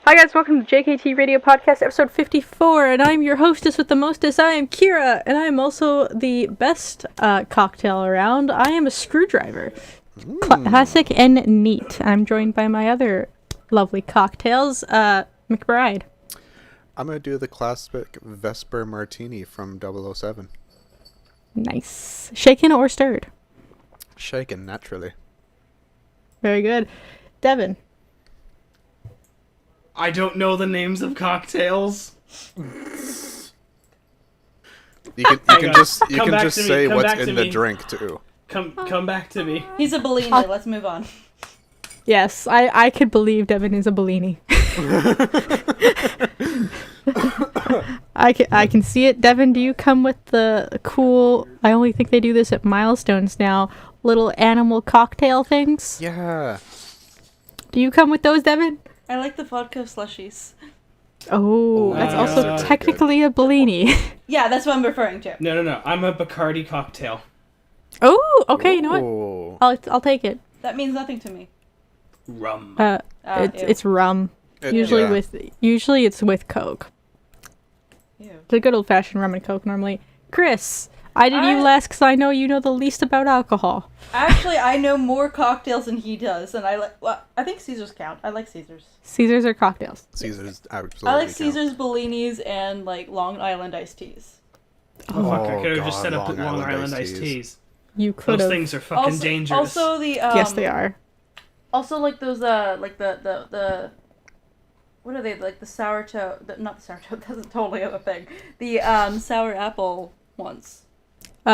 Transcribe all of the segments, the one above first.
Hi guys, welcome to JKT Radio Podcast episode 54, and I'm your hostess with the mostest. I am Kira, and I am also the best cocktail around. I am a screwdriver. Classic and neat. I'm joined by my other lovely cocktails, McBride. I'm going to do the classic Vesper Martini from 007. Nice. Shaken or stirred? Shaken, naturally. Very good. Devin. I don't know the names of cocktails. You can just say what's in the me. drink too. Come back to me. He's a Bellini. Let's move on. Yes, I could believe Devin is a Bellini. I can see it. Devin, do you come with the cool, I only think they do this at Milestones now, little animal cocktail things? Yeah. Do you come with those, Devin? I like the vodka slushies. Oh, that's yeah, also that's technically a Bellini. Yeah, that's what I'm referring to. No. I'm a Bacardi cocktail. Oh, okay, you know what? Ooh. I'll take it. That means nothing to me. Rum. Ew. It's rum. Usually it's with Coke. Ew. It's a good old fashioned rum and Coke normally. Chris, I did you last because I know you know the least about alcohol. Actually, I know more cocktails than he does, and I think Caesars count. I like Caesars. Caesars are cocktails. Caesars absolutely I like count. Caesars, Bellinis, and like Long Island iced teas. Oh, fuck, I could have just God, set up Long Long Island Island iced iced teas. teas. You could Those have. things are fucking dangerous. Also the Yes, they are. Also like those like the what are they, like the sourdough? Not the sourdough. That's totally other thing. The sour apple ones. The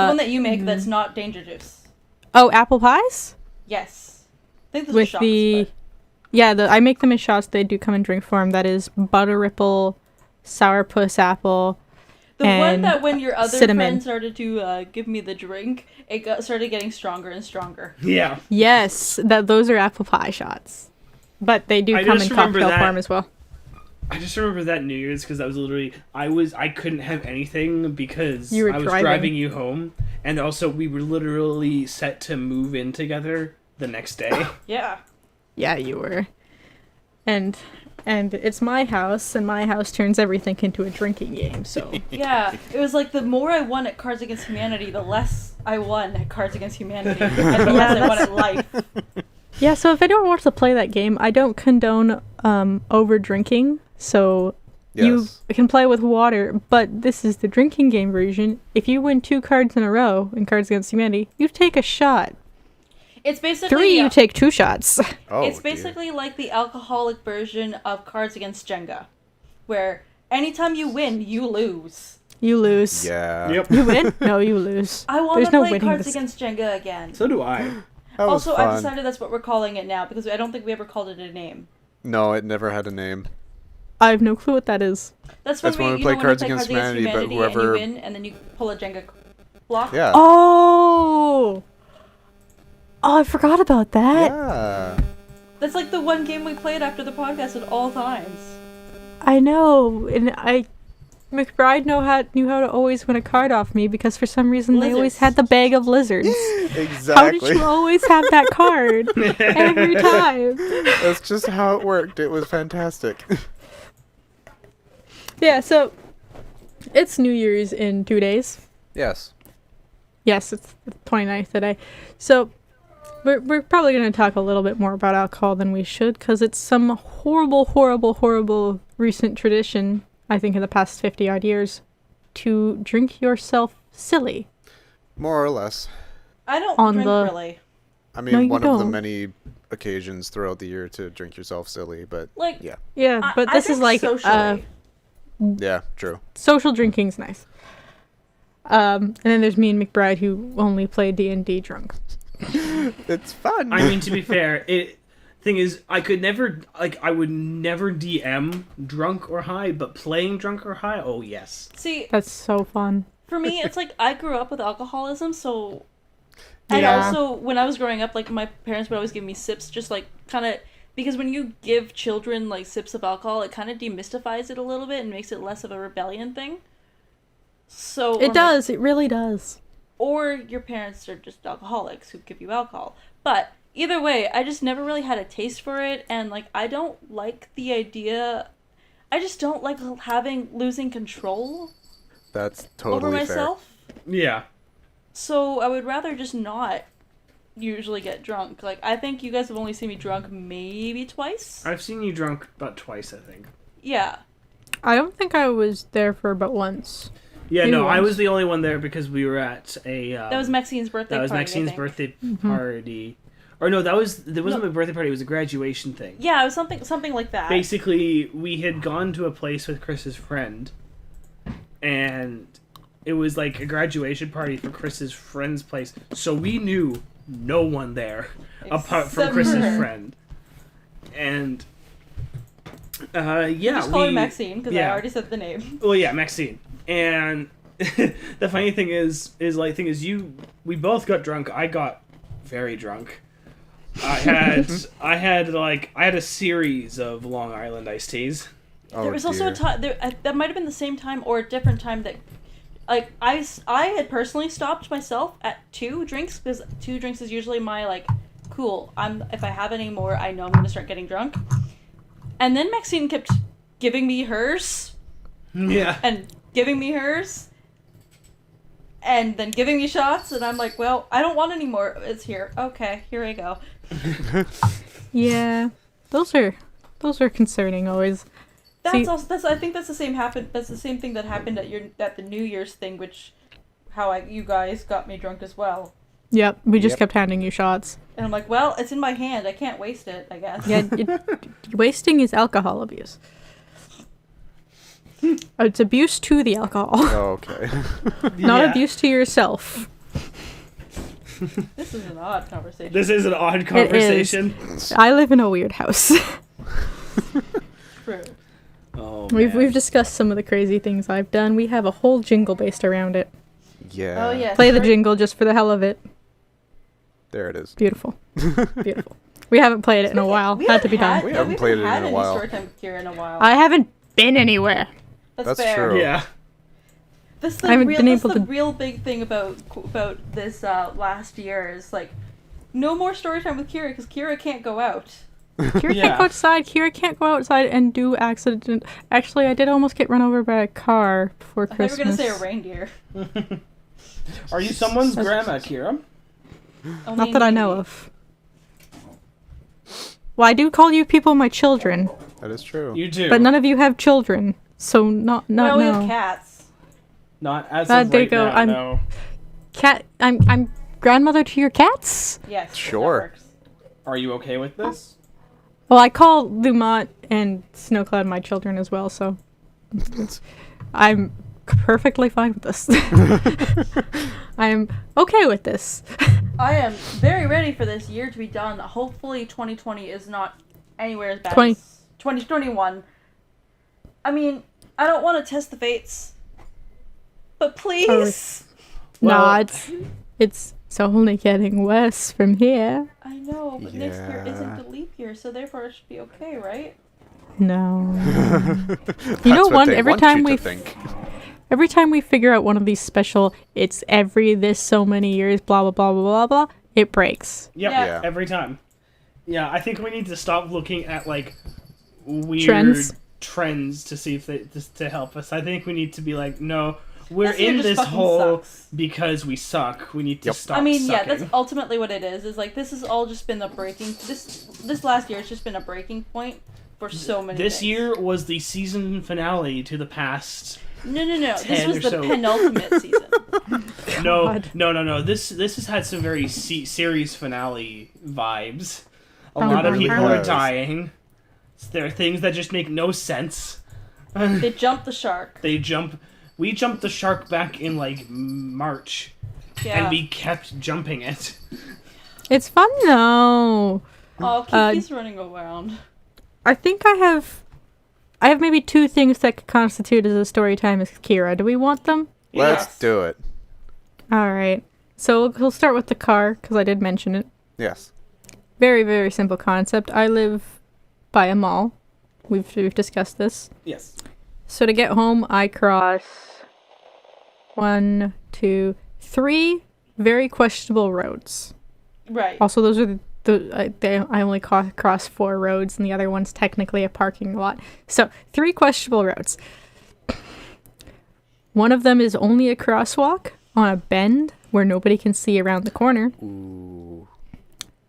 one that you make that's not danger juice. Oh, apple pies? Yes. I think those are With shots, the but- yeah, I make them in shots. They do come in drink form. That is butter ripple, sourpuss apple. The one and that when your other cinnamon. friend started to give me the drink, it started getting stronger and stronger. Yeah. Yes, those are apple pie shots. But they do I come in just remember cocktail that. form as well. I just remember that New Year's because I couldn't have anything because You were I was driving. driving you home, and also we were literally set to move in together the next day. Yeah. Yeah, you were. And it's my house, and my house turns everything into a drinking game, so... Yeah. It was like the more I won at Cards Against Humanity, the less I won at Cards Against Humanity, and the less I won at life. Yeah, so if anyone wants to play that game, I don't condone over drinking, so you Yes. can play with water, but this is the drinking game version. If you win 2 cards in a row in Cards Against Humanity, you take a shot. It's basically 3, you take 2 shots. Oh, it's dear. basically like the alcoholic version of Cards Against Jenga, where anytime you win, you lose. You lose. Yeah. Yep. You win? No, you lose. I want There's to no play winning Cards this. Against Jenga again. So do I. That was Also, fun. I've decided that's what we're calling it now, because I don't think we ever called it a name. No, it never had a name. I have no clue what that is. That's That's when we play Cards Against Humanity, but whoever- and you win, and then you pull a Jenga block. Yeah. Oh, I forgot about that. Yeah. That's like the one game we played after the podcast at all times. I know, and McBride knew how to always win a card off me because for some reason they always Lizards. had the bag of lizards. Exactly. How did you always have that card every time? That's just how it worked. It was fantastic. Yeah, so it's New Year's in 2 days. Yes. Yes, it's the 29th today. So we're probably going to talk a little bit more about alcohol than we should because it's some horrible recent tradition, I think in the past 50 odd years, to drink yourself silly. More or less. I don't On drink the- really. I mean, No, you one of the don't. many occasions throughout the year to drink yourself silly, but Like, yeah. Yeah, but I this is drink like socially. Yeah, true. social drinking's nice. And then there's me and McBride who only play D&D drunk. It's fun. I mean, to be fair, thing is, I would never DM drunk or high, but playing drunk or high, oh yes. See, That's so fun. for me, it's like I grew up with alcoholism, so... And Yeah. also, when I was growing up, like, my parents would always give me sips, just, like, kind of... Because when you give children, like, sips of alcohol, it kind of demystifies it a little bit and makes it less of a rebellion thing. So... It does. It really does. Or your parents are just alcoholics who give you alcohol. But either way, I just never really had a taste for it, and like I don't like the idea. I just don't like losing control That's over totally fair. myself. Yeah. So I would rather just not usually get drunk. Like, I think you guys have only seen me drunk maybe twice. I've seen you drunk about twice, I think. Yeah. I don't think I was there for but once. Yeah, Maybe no, I once. was the only one there because we were at a... That was Maxine's birthday That was party, I Maxine's think. birthday party. Or no, there wasn't my birthday party, it was a graduation thing. Yeah, it was something like that. Basically, we had gone to a place with Chris's friend, and it was like a graduation party for Chris's friend's place, so we knew no one there apart from Except Chris's for her. friend. And yeah, Just call her Maxine, because I yeah. already said the name. Well, yeah, Maxine. And the funny thing is we both got drunk. I got very drunk. I had a series of Long Island iced teas. Oh, There was also a time that might have been the same time or a different time that, like, I had personally stopped myself at 2 drinks, because 2 drinks is usually my like, cool. If I have any more, I know I'm gonna start getting drunk. And then Maxine kept giving me hers Yeah. and giving me hers, and then giving me shots, and I'm like, well, I don't want any more. It's here. Okay, here I go. Yeah, those are concerning always. That's See- also I think that's the same thing that happened at the New Year's thing, which you guys got me drunk as well. Yep, we just Yep. kept handing you shots. And I'm like, well, it's in my hand. I can't waste it, I guess. Yeah, wasting is alcohol abuse. It's abuse to the alcohol, Oh, okay. not Yeah. abuse to yourself. This is an odd conversation. This is an odd conversation. I live in a weird house. True. Oh, We've man. discussed some of the crazy things I've done. We have a whole jingle based around it. Yeah. Oh yeah. Play the jingle just for the hell of it. There it is. Beautiful. Beautiful. We haven't played it in a while. Had to be done. We haven't played it in a while. Story time with Kira in a while. I haven't been anywhere. That's fair. true. Yeah. That's I haven't been able the to- real big thing about this last year is like, no more story time with Kira because Kira can't go out. Kira Yeah. can't go outside. Kira can't go outside and do accident. Actually, I did almost get run over by a car before I thought you were Christmas. gonna say a reindeer. Are you someone's grandma, Kira? Only Not that I know maybe. of. Well, I do call you people my children, That is true. You do. but none of you have children, so not Well, we no. have cats. Not as There of you right go, now, I'm- no. Cat. I'm grandmother to your cats. Yes. Sure. That works. Are you okay with this? Well, I call Lumont and Snowcloud my children as well, so I'm perfectly fine with this. I'm okay with this. I am very ready for this year to be done. Hopefully 2020 is not anywhere as bad 20 as 2021. I mean, I don't want to test the fates, but please. Nah, it's only getting worse from here. I know, but next year isn't Yeah. the leap year, so therefore it should be okay, right? No. That's know what what, they every want time you to we think. Every time we figure out one of these special, it's every this so many years, blah blah blah blah blah blah, it breaks. Yep, Yeah. every time. Yeah, I think we need to stop looking at like weird trends to see if they just to help us. I think we need to be like, no, we're This year in just this fucking hole sucks. because we suck. We need to Yep. stop. I mean, yeah, sucking. that's ultimately what it is. Is like this has all just been a breaking. This last year, it's just been a breaking point for so many. This things. year was the season finale to the past. No. This 10 was or the so. penultimate season. No. This has had some very series finale vibes. A lot of really people are has. dying. There are things that just make no sense. They jumped the shark. We jumped the shark back in like March, Yeah. and we kept jumping it. It's fun though. Oh, Kiki's running around. I think I have maybe 2 things that could constitute as a story time with Kira. Do we want them? Let's Yes. do it. All right. So we'll start with the car because I did mention it. Yes. Very very simple concept. I live by a mall. We've discussed this. Yes. So to get home, I cross 1, 2, 3 very questionable roads. Right. Also, those are I only cross 4 roads, and the other one's technically a parking lot. So 3 questionable roads. One of them is only a crosswalk on a bend where nobody can see around the corner. Ooh.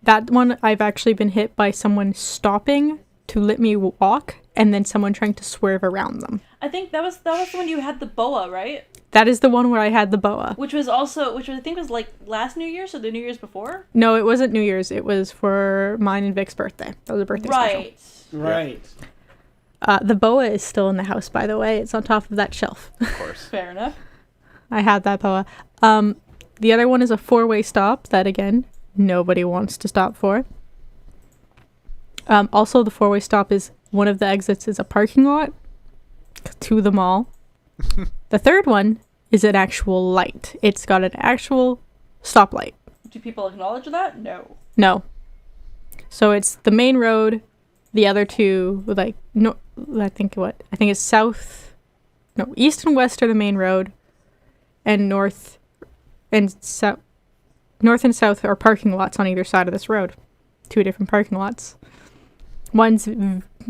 That one, I've actually been hit by someone stopping to let me walk, and then someone trying to swerve around them. I think that was the one you had the boa, right? That is the one where I had the boa. Which I think was like last New Year's or the New Year's before. No, it wasn't New Year's. It was for mine and Vic's birthday. That was a birthday Right. special. Right. The boa is still in the house, by the way. It's on top of that shelf. Of course. Fair enough. I had that boa. The other one is a 4-way stop that, again, nobody wants to stop for. Also, the 4-way stop is one of the exits is a parking lot to the mall. The third one is an actual light. It's got an actual stoplight. Do people acknowledge that? No. No. So it's the main road. The other two, like, no, I think it's south. No, east and west are the main road, and north and south are parking lots on either side of this road. 2 different parking lots. One's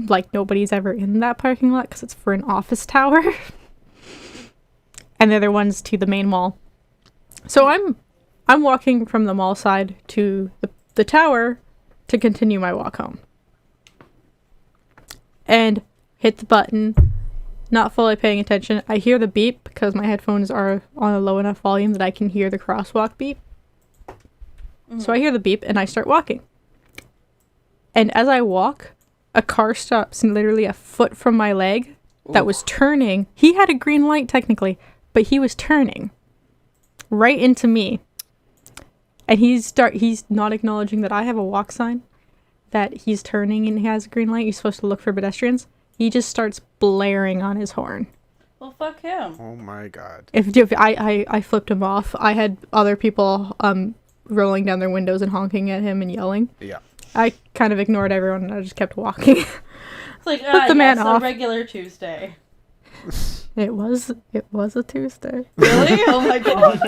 like nobody's ever in that parking lot because it's for an office tower, and the other one's to the main mall. So I'm walking from the mall side to the tower to continue my walk home. And hit the button, not fully paying attention. I hear the beep because my headphones are on a low enough volume that I can hear the crosswalk beep. Mm-hmm. So I hear the beep and I start walking. And as I walk, a car stops literally a foot from my leg that was turning. He had a green light technically, but he was turning right into me. And he's not acknowledging that I have a walk sign, that he's turning and he has a green light. He's supposed to look for pedestrians. He just starts blaring on his horn. Well, fuck him. Oh my god. If I flipped him off. I had other people rolling down their windows and honking at him and yelling. Yeah. I kind of ignored everyone and I just kept walking. It's like, the man yes, off. a regular Tuesday. It was a Tuesday. Really? Oh my god.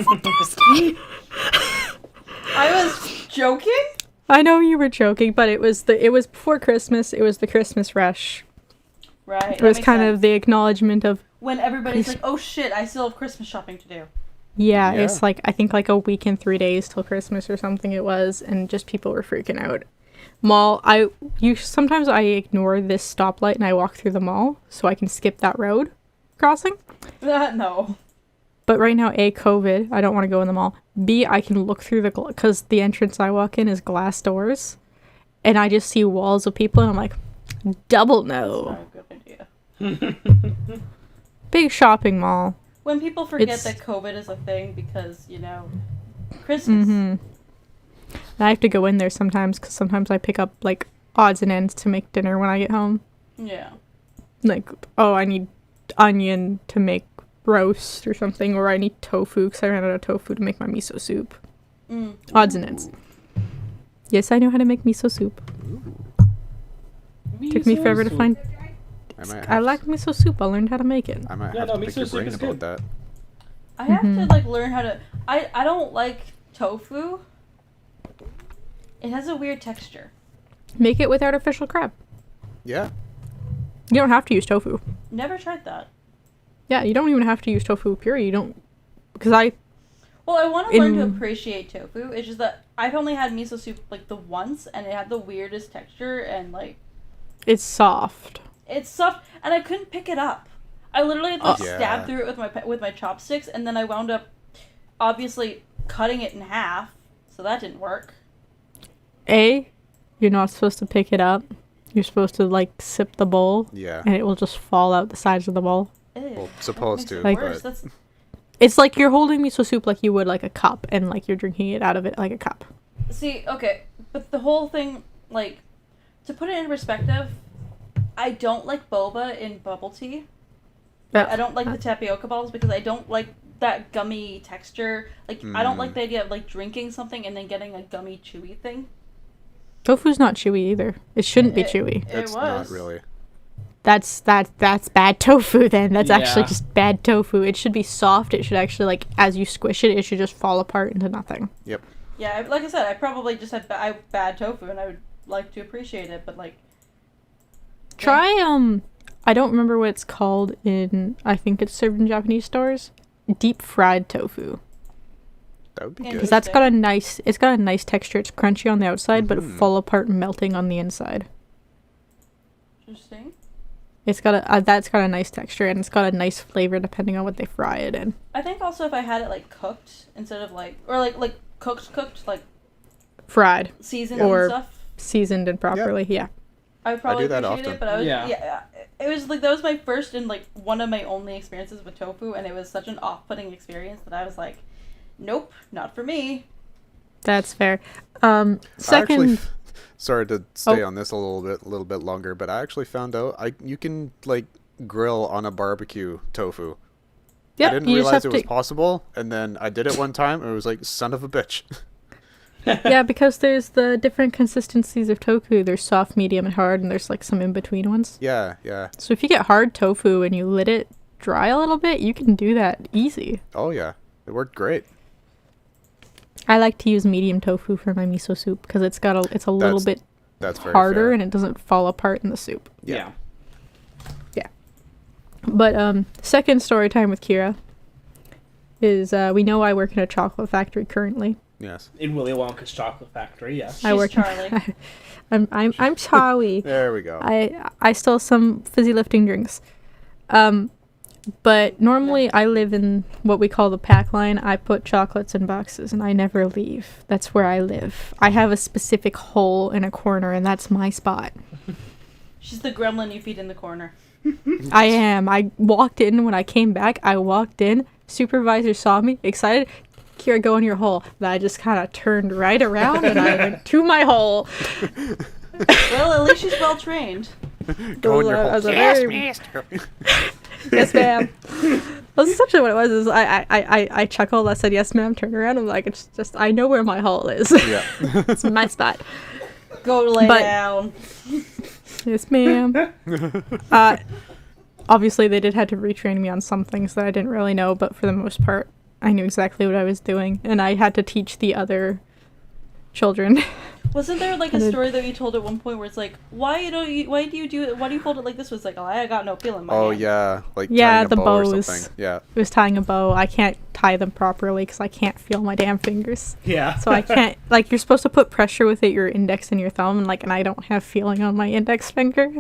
I was joking? I know you were joking, but it was before Christmas. It was the Christmas rush. Right. It was kind of the acknowledgement of when everybody's like, "Oh shit, I still have Christmas shopping to do." Yeah, it's like I think like a week and 3 days till Christmas or something it was, and just people were freaking out. Mall, sometimes I ignore this stoplight and I walk through the mall so I can skip that road crossing. No. But right now, A, COVID, I don't want to go in the mall. B, I can look through because the entrance I walk in is glass doors, and I just see walls of people, and I'm like, double no. That's not a good idea. Big shopping mall. When people forget that COVID is a thing because, Christmas. Mm-hmm. And I have to go in there sometimes because sometimes I pick up, like, odds and ends to make dinner when I get home. Yeah. Like, I need onion to make roast or something, or I need tofu because I ran out of tofu to make my miso soup. Odds and ends. Yes, I know how to make miso soup. Took me forever to find. I like miso soup. I learned how to make it. I might have to pick your brain about that. I have to learn how to. I don't like tofu. It has a weird texture. Make it with artificial crab. Yeah. You don't have to use tofu. Never tried that. Yeah, you don't even have to use tofu puree. You don't, because Well, I want to learn to appreciate tofu. It's just that I've only had miso soup like the once, and it had the weirdest texture and like. It's soft. It's soft, and I couldn't pick it up. I literally had to stab through it with my chopsticks, and then I wound up, obviously, cutting it in half. So that didn't work. A, you're not supposed to pick it up. You're supposed to like sip the bowl. Yeah. And it will just fall out the sides of the bowl. Well, supposed to. Like, but... It's like you're holding miso soup like you would like a cup, and like you're drinking it out of it like a cup. See, okay, but the whole thing, like, to put it in perspective, I don't like boba in bubble tea. Yeah. I don't like the tapioca balls because I don't like that gummy texture. Like, I don't like the idea of like drinking something and then getting a gummy chewy thing. Tofu's not chewy either. It shouldn't be chewy. It's not really. That's bad tofu then. That's actually just bad tofu. It should be soft. It should actually, like, as you squish it, it should just fall apart into nothing. Yep. Yeah, like I said, I probably just had bad tofu, and I would like to appreciate it, but like. Try I don't remember what it's called I think it's served in Japanese stores. Deep fried tofu. That would be good. Because it's got a nice texture. It's crunchy on the outside, but fall apart melting on the inside. Interesting. It's got that's got a nice texture, and it's got a nice flavor depending on what they fry it in. I think also if I had it like cooked instead of like cooked like fried seasoned or and stuff. Seasoned and properly, yeah. I would probably I do that appreciate often. it, but I was Yeah. it was like that was my first and like one of my only experiences with tofu, and it was such an off-putting experience that I was like, nope, not for me. That's fair. I Second, actually, sorry to stay on this a little bit longer, but I actually found out you can like grill on a barbecue tofu. yep, I didn't you just realize have it was to. possible, and then I did it one time, and it was like, son of a bitch. Yeah, because there's the different consistencies of tofu. There's soft, medium, and hard, and there's like some in between ones. Yeah. So if you get hard tofu and you let it dry a little bit, you can do that easy. Oh yeah, it worked great. I like to use medium tofu for my miso soup because it's a little bit That's very harder fair. and it doesn't fall apart in the soup. Yeah. But second story time with Kira is we know I work in a chocolate factory currently. Yes. In Willy Wonka's chocolate factory, yes. She's I work Charlie. I'm Charlie. There we go. I stole some fizzy lifting drinks. But normally I live in what we call the pack line. I put chocolates in boxes and I never leave. That's where I live. I have a specific hole in a corner and that's my spot. She's the gremlin you feed in the corner. I am. I walked in when I came back. Supervisor saw me, excited. Kira, go in your hole. And I just kind of turned right around and I went to my hole. Well, at least she's well trained. Go in your hole. Yes, master. Yes, ma'am. That's essentially what it was. Is I chuckled. I said, "Yes, ma'am." Turned around. I'm like, it's just I know where my hole is. Yeah. It's my spot. Go lay down. Yes, ma'am. Obviously, they did have to retrain me on some things that I didn't really know, but for the most part, I knew exactly what I was doing, and I had to teach the other children. Wasn't there like a story that you told at one point where it's like, why do you hold it like this? Was like, oh, I got no feel in my hand. Yeah, like Yeah, tying a the bow or bows. something. Yeah. It was tying a bow. I can't tie them properly because I can't feel my damn fingers. Yeah. So I can't, like, you're supposed to put pressure with your index and your thumb, and I don't have feeling on my index finger.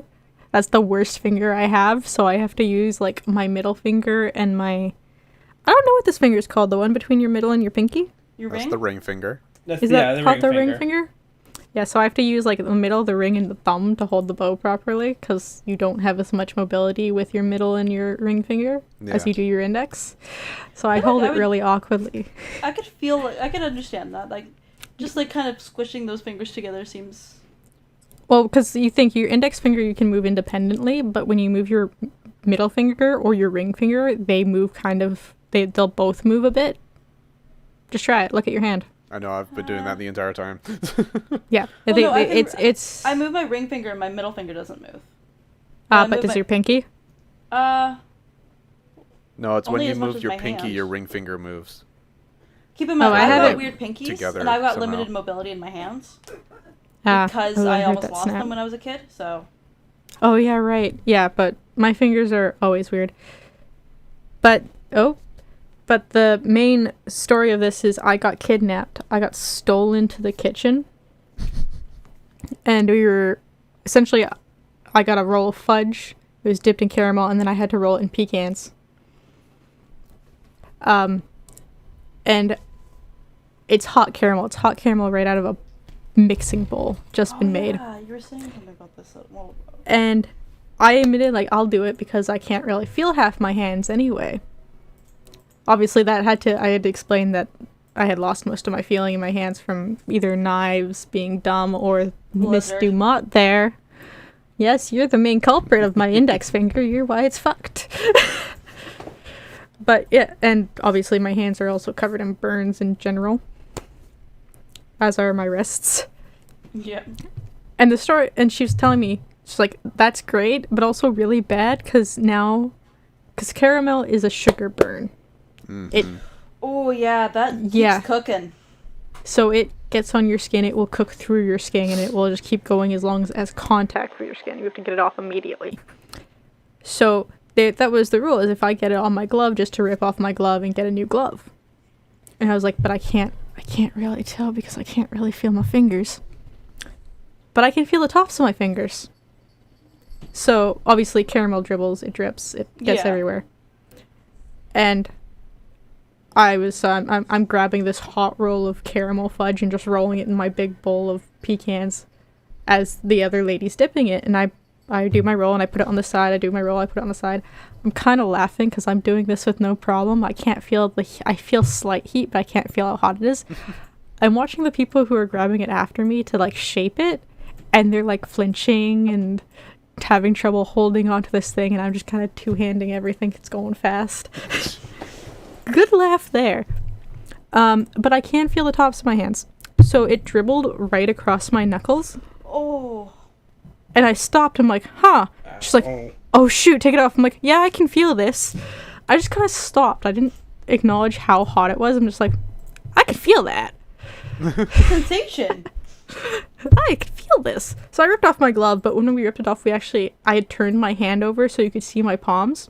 That's the worst finger I have, so I have to use, like, my middle finger and I don't know what this finger is called, the one between your middle and your pinky? Your That's ring? the ring finger. Is that called the ring finger? Yeah, so I have to use, like, the middle, the ring, and the thumb to hold the bow properly, because you don't have as much mobility with your middle and your ring finger as Yeah. you do your index. So I hold it really awkwardly. I could understand that. Like, just like kind of squishing those fingers together seems. Well, because you think your index finger you can move independently, but when you move your middle finger or your ring finger, they move they'll both move a bit. Just try it. Look at your hand. I know, I've been doing that the entire time. Yeah, Well, no, it's. I move my ring finger and my middle finger doesn't move. But does your pinky? No, it's when Only you as much move as your my pinky, hand. your ring finger moves. Keep in mind, I I've have got it weird pinkies, together and I've got somehow. limited mobility in my hands Ah, because oh, I heard almost that lost snap. them when I was a kid. So Oh yeah, right. Yeah, but my fingers are always weird. But the main story of this is I got kidnapped. I got stolen to the kitchen. And we were essentially I got a roll of fudge. It was dipped in caramel and then I had to roll it in pecans. And it's hot caramel. It's hot caramel right out of a mixing bowl just been made. Yeah, you were saying something about this. Well, And I admitted, like, I'll do it because I can't really feel half my hands anyway. Obviously, I had to explain that I had lost most of my feeling in my hands from either knives being dumb or Miss Blizzard. Dumont there. Yes, you're the main culprit of my index finger. You're why it's fucked. But, yeah, and obviously my hands are also covered in burns in general. As are my wrists. yeah. And the story, and she was telling me, she's like, that's great, but also really bad, because caramel is a sugar burn. Mhm. It, Oh yeah, that keeps Yeah. cooking. So it gets on your skin, it will cook through your skin, and it will just keep going as long as contact with your skin. You have to get it off immediately. So that was the rule, is if I get it on my glove, just to rip off my glove and get a new glove. And I was like, but I can't really tell because I can't really feel my fingers. But I can feel the tops of my fingers. So obviously caramel dribbles, it drips, it gets everywhere. And I'm grabbing this hot roll of caramel fudge and just rolling it in my big bowl of pecans as the other lady's dipping it. And I do my roll and I put it on the side. I do my roll, I put it on the side. I'm kind of laughing because I'm doing this with no problem. I feel slight heat, but I can't feel how hot it is. I'm watching the people who are grabbing it after me to like shape it, and they're like flinching and having trouble holding onto this thing, and I'm just kind of two-handing everything. It's going fast. Good laugh there. But I can feel the tops of my hands. So it dribbled right across my knuckles. Oh. And I stopped. I'm like, huh. She's like, oh shoot, take it off. I'm like, yeah, I can feel this. I just kind of stopped. I didn't acknowledge how hot it was. I'm just like, I can feel that. Sensation. I can feel this. So I ripped off my glove, but when we ripped it off, I had turned my hand over so you could see my palms.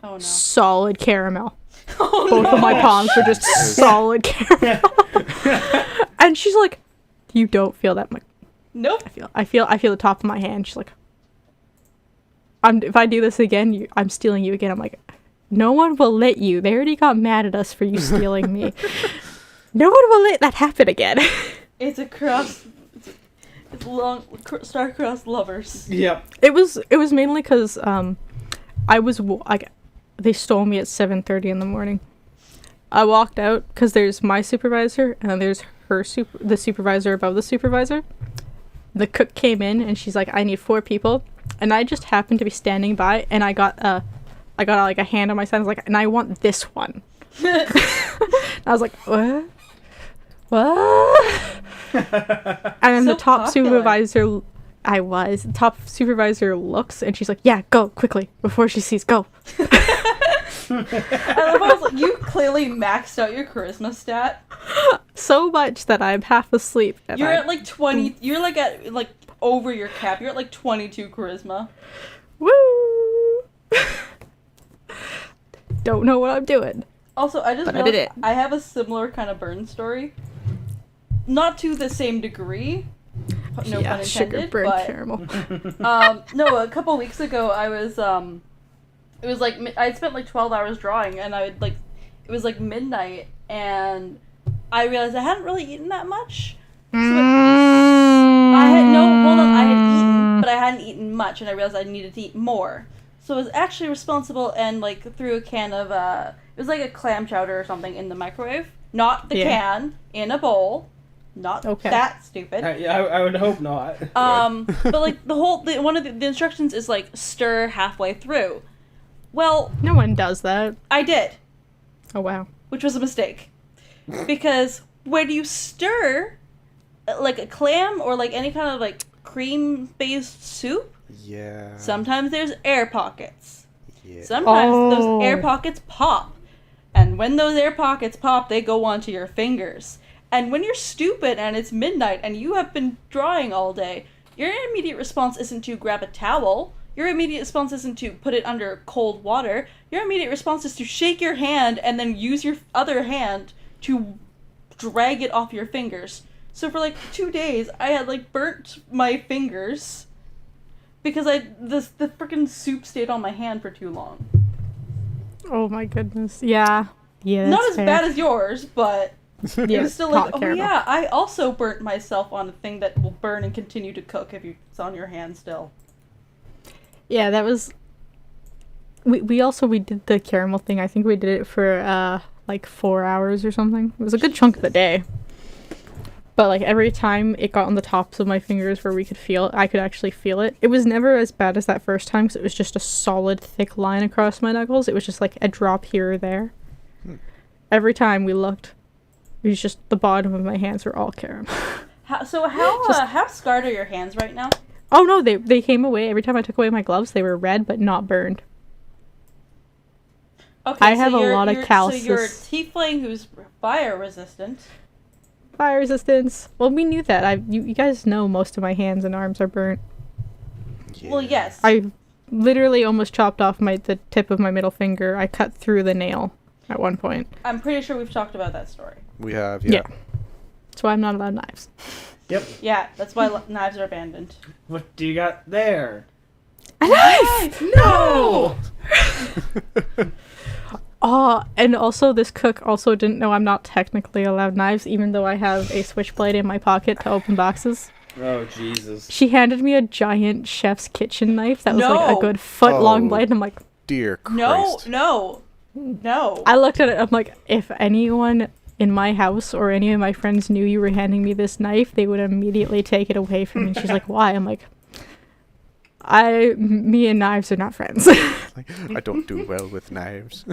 Oh no. Solid caramel. Oh, Both of my palms were just solid caramel. And she's like, you don't feel that much. Nope. I feel the top of my hand. She's like, if I do this again, I'm stealing you again. I'm like, no one will let you. They already got mad at us for you stealing me. No one will let that happen again. It's long star-crossed lovers. Yep. It was mainly because I was like, they stole me at 7:30 in the morning. I walked out because there's my supervisor and then there's the supervisor above the supervisor. The cook came in and she's like, I need 4 people, and I just happened to be standing by, and I got like a hand on my side. I was like, and I want this one. I was like, what? And then So the top popular. top supervisor looks and she's like, yeah, go quickly before she sees, go. I love how I was like, you clearly maxed out your charisma stat. So much that I'm half asleep. You're at like 20. You're like at like over your cap. You're at like 22 charisma. Woo! Don't know what I'm doing. Also, I just But I did realized it. I have a similar kind of burn story. Not to the same degree. No pun sugar intended. burnt But caramel. no, a couple weeks ago I was it was like I'd spent like 12 hours drawing, and it was like midnight, and I realized I hadn't really eaten that much. So I had eaten, but I hadn't eaten much, and I realized I needed to eat more. So I was actually responsible and like threw a can of it was like a clam chowder or something in the microwave. Not the can, in a bowl. Not that stupid. I would hope not. But like one of the instructions is like stir halfway through. Well, No one does that. I did, Oh, wow. which was a mistake. Because when you stir like a clam or like any kind of like cream-based soup, Yeah. sometimes there's air pockets. Yeah. Sometimes Oh. those air pockets pop. And when those air pockets pop, they go onto your fingers. And when you're stupid and it's midnight and you have been drawing all day, your immediate response isn't to grab a towel. Your immediate response isn't to put it under cold water. Your immediate response is to shake your hand and then use your other hand to drag it off your fingers. So for like 2 days, I had like burnt my fingers because the freaking soup stayed on my hand for too long. Oh my goodness. Yeah. Yeah. Not that's as fair. bad as yours, but it Yeah, was still hot like, oh caramel. yeah, I also burnt myself on a thing that will burn and continue to cook if it's on your hand still. Yeah, that was. We did the caramel thing. I think we did it for like 4 hours or something. It was a good chunk of the day. But like every time it got on the tops of my fingers where I could actually feel it. It was never as bad as that first time because it was just a solid thick line across my knuckles. It was just like a drop here or there. Every time we looked, it was just the bottom of my hands were all caramel. How scarred are your hands right now? Oh no, they came away. Every time I took away my gloves, they were red but not burned. Okay, I have a lot of So you're a calluses. tiefling who's fire resistant. Fire resistance. Well, we knew that. You guys know most of my hands and arms are burnt. Yeah. Well, yes. I literally almost chopped off the tip of my middle finger. I cut through the nail at one point. I'm pretty sure we've talked about that story. We have, Yeah. That's why I'm not allowed knives. Yep. Yeah, that's why knives are abandoned. What do you got there? A knife! No! Oh, and also this cook also didn't know I'm not technically allowed knives, even though I have a switchblade in my pocket to open boxes. Oh, Jesus. She handed me a giant chef's kitchen knife that was like No. a good foot-long Oh. blade, and I'm like, Dear No, Christ. no. I looked at it, I'm like, if anyone in my house or any of my friends knew you were handing me this knife, they would immediately take it away from me. She's like, why? I'm like, me and knives are not friends. Like, I don't do well with knives.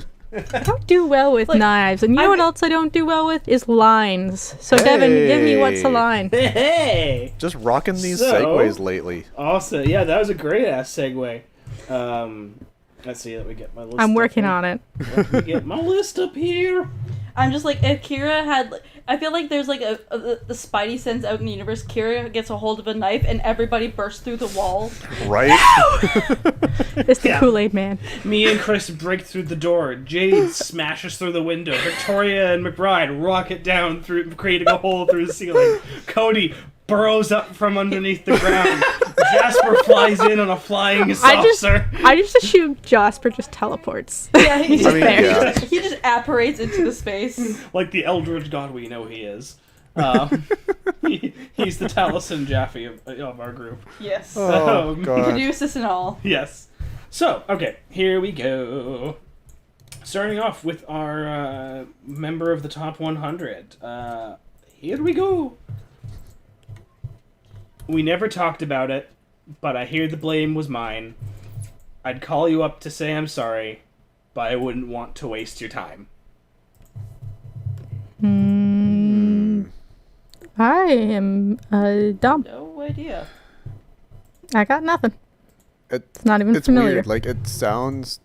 I don't do well with Like, knives. And you know what else I don't do well with? Is lines. So Devin, give me what's a Hey. line. Hey! Just rocking these So- segues lately. Awesome. Yeah, that was a great ass segue. Let's see. Let me get my list. I'm working on it. Let me get my list up here. I'm just like, if Kira had, I feel like there's like the Spidey sends out in the universe. Kira gets a hold of a knife and everybody bursts through the wall. Right? It's the Yeah. Kool-Aid man. Me and Chris break through the door. Jade smashes through the window. Victoria and McBride rocket down through, creating a hole through the ceiling. Cody burrows up from underneath the ground. Jasper flies in on a flying saucer. I just assume Jasper just teleports. Yeah, he just, I mean, yeah. he just apparates into the space. Like the Eldritch God we know he is. He's the Taliesin Jaffe of our group. Yes. Oh, God. Caduceus and all. Yes. So, okay, here we go. Starting off with our member of the top 100. Here we go. We never talked about it, but I hear the blame was mine. I'd call you up to say I'm sorry, but I wouldn't want to waste your time. I am dumb. No idea. I got nothing. It's not even familiar. Weird. Like, it sounds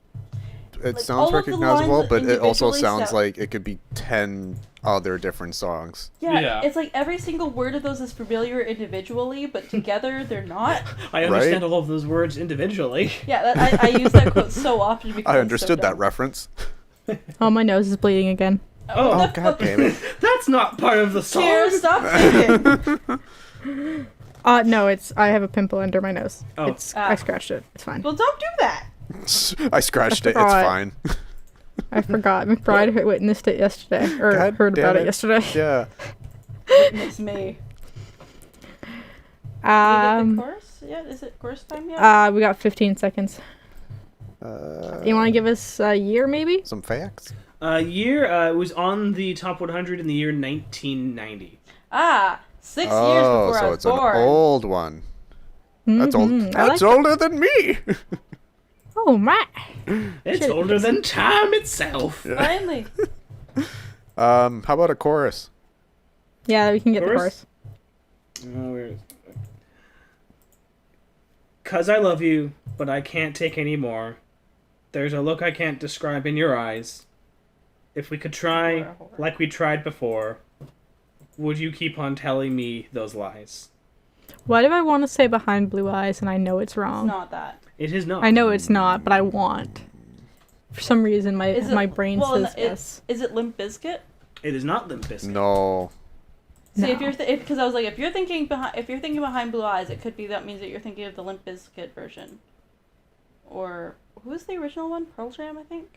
all sounds of the recognizable, lines but it also individually sounds sound- like it could be 10 other different songs. Yeah, Yeah. it's like every single word of those is familiar individually, but together they're not. I understand Right? all of those words individually. Yeah, I use that quote so often because I I'm so understood that dumb. reference. Oh, my nose is bleeding again. Oh, God damn it. That's not part of the song. Kira, stop thinking. No, I have a pimple under my nose. Oh. I scratched it. It's fine. Well, don't do that. I scratched it. It's forgot. fine. I forgot. McBride witnessed it yesterday, or God heard damn about it it. yesterday. Yeah. It's me. Did you get the chorus? Yeah, is it chorus time yet? We got 15 seconds. You want to give us a year, maybe? Some facts? It was on the top 100 in the year 1990. 6 years Oh, before I so was it's an born. old one. That's old. Mhm, I That's like older than me. Oh, my. It's Shit. older than time itself. Finally. How about a chorus? Yeah, we can get Chorus? the chorus. 'Cause I love you, but I can't take any more. There's a look I can't describe in your eyes. If we could try like we tried before, would you keep on telling me those lies? Why do I want to say behind blue eyes and I know it's It's wrong? not that. It is not. I know it's not, but I want. For some reason, Is it, my brain well, says yes. Is it Limp Bizkit? It is not Limp Bizkit. No. See, if No. you're because I was like, if you're thinking behind blue eyes, it could be that means that you're thinking of the Limp Bizkit version. Or who was the original one? Pearl Jam, I think.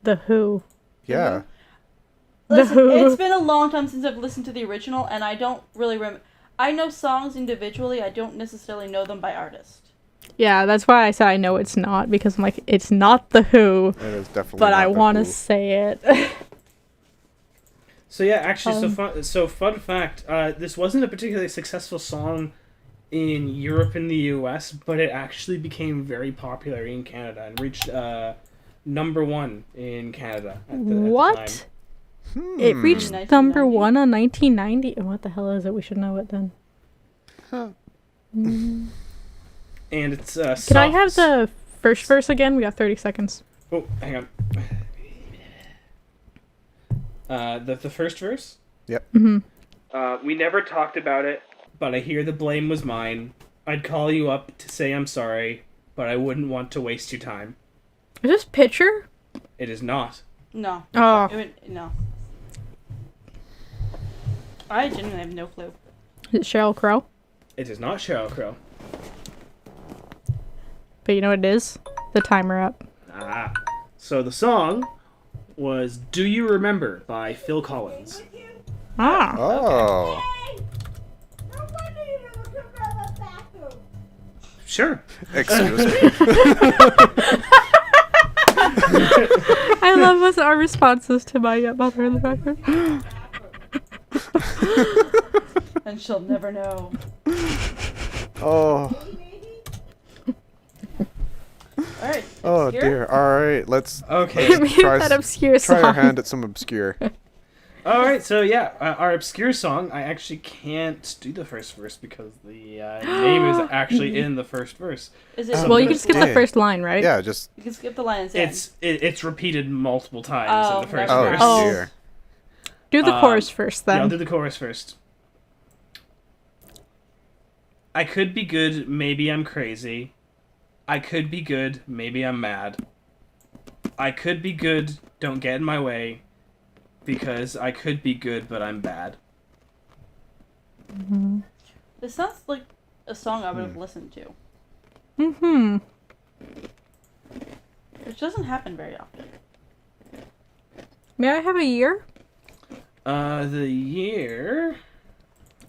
The Who. Yeah. Listen, Who. it's been a long time since I've listened to the original, and I don't really remember. I know songs individually. I don't necessarily know them by artist. Yeah, that's why I said I know it's not, because I'm like, it's not The Who, It is definitely. but not I The want to Who. say it. So yeah, actually, fun fact. This wasn't a particularly successful song in Europe and the U.S., but it actually became very popular in Canada and reached number one in Canada. At the What? time. It reached 1990? number one on 1990. What the hell is it? We should know it then. And it's Can I have the first verse again? We got 30 seconds. Oh, hang on. The first verse. Yep. We never talked about it, but I hear the blame was mine. I'd call you up to say I'm sorry, but I wouldn't want to waste your time. Is this Pitcher? It is not. No. Oh. No. I genuinely have no clue. Is it Sheryl Crow? It is not Sheryl Crow. But you know what it is? The timer up. Ah. So the song was Do You Remember by Phil Collins. Ah. Oh. Sure. Excuse me. I love our responses to my mother in the background. And she'll never know. Oh. Alright. Oh Obscure? dear. All right. Let's Okay. Mute try that obscure try song. our hand at some obscure. All right. So yeah, our obscure song. I actually can't do the first verse because the name is actually in the first verse. Is it? Well, you can skip the Dang. first line, right? Yeah. Just. You can skip the line and say It's repeated multiple times in Oh, the first that's Oh verse. Oh. dear. Do the chorus first, Yeah, I'll then. do the chorus first. I could be good, maybe I'm crazy. I could be good, maybe I'm mad. I could be good, don't get in my way. Because I could be good, but I'm bad. This sounds like a song I would have listened to. Mm-hmm. Which doesn't happen very often. May I have a year? The year...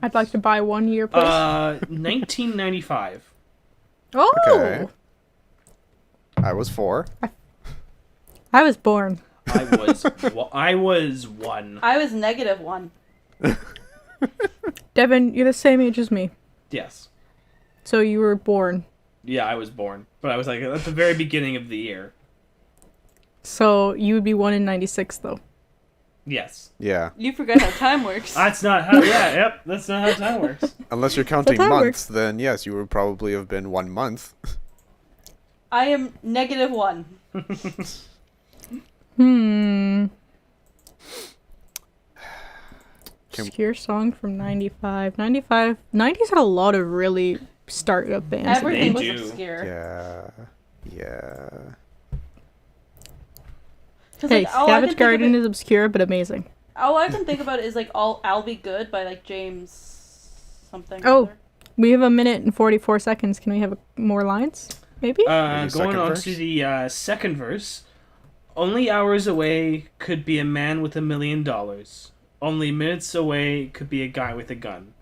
I'd like to buy 1 year, please. 1995. Oh! Okay. I was 4. I was born. I was one. I was -1. Devin, you're the same age as me. Yes. So you were born. Yeah, I was born. But I was like at the very beginning of the year. So you would be 1 in 96, though. Yes. Yeah. You forgot how time works. That's not how... Yeah, yep. That's not how time works. Unless you're counting that months, works. then yes, you would probably have been 1 month. I am -1. Hmm. Can- Obscure song from 95. 95. 90s had a lot of really startup bands. Everything was do. obscure. Yeah. Yeah. 'Cause, Hey, like, all I can Savage think of Garden it- is obscure but amazing. All I can think about is like I'll Be Good by like James something. Oh. other. We have 1 minute and 44 seconds. Can we have more lines? Maybe? Maybe Going second on verse? to the second verse. Only hours away could be a man with $1 million. Only minutes away could be a guy with a gun.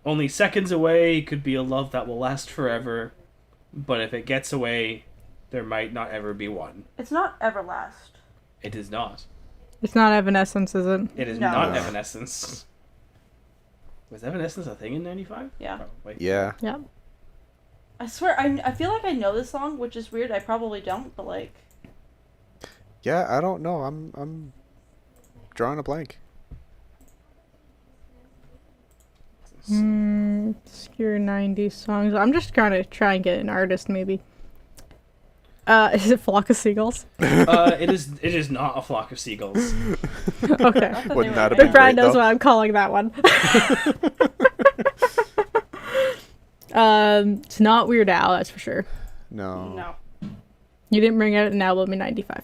Only seconds away could be a love that will last forever. But if it gets away, there might not ever be one. It's not Everlast. It is not. It's not Evanescence, is it? It is No. not No. Evanescence. Was Evanescence a thing in 95? Yeah. Probably. Yeah. Yeah. I swear I feel like I know this song, which is weird. I probably don't, but like Yeah, I don't know. I'm drawing a blank. Obscure 90s songs. I'm just gonna try and get an artist, maybe. Is it Flock of Seagulls? It is not a flock of seagulls. Okay. I thought they Wouldn't were that have The been bad. Brian great, knows though? what I'm calling that one. It's not Weird Al, that's for sure. No. No. You didn't bring out an album in 95.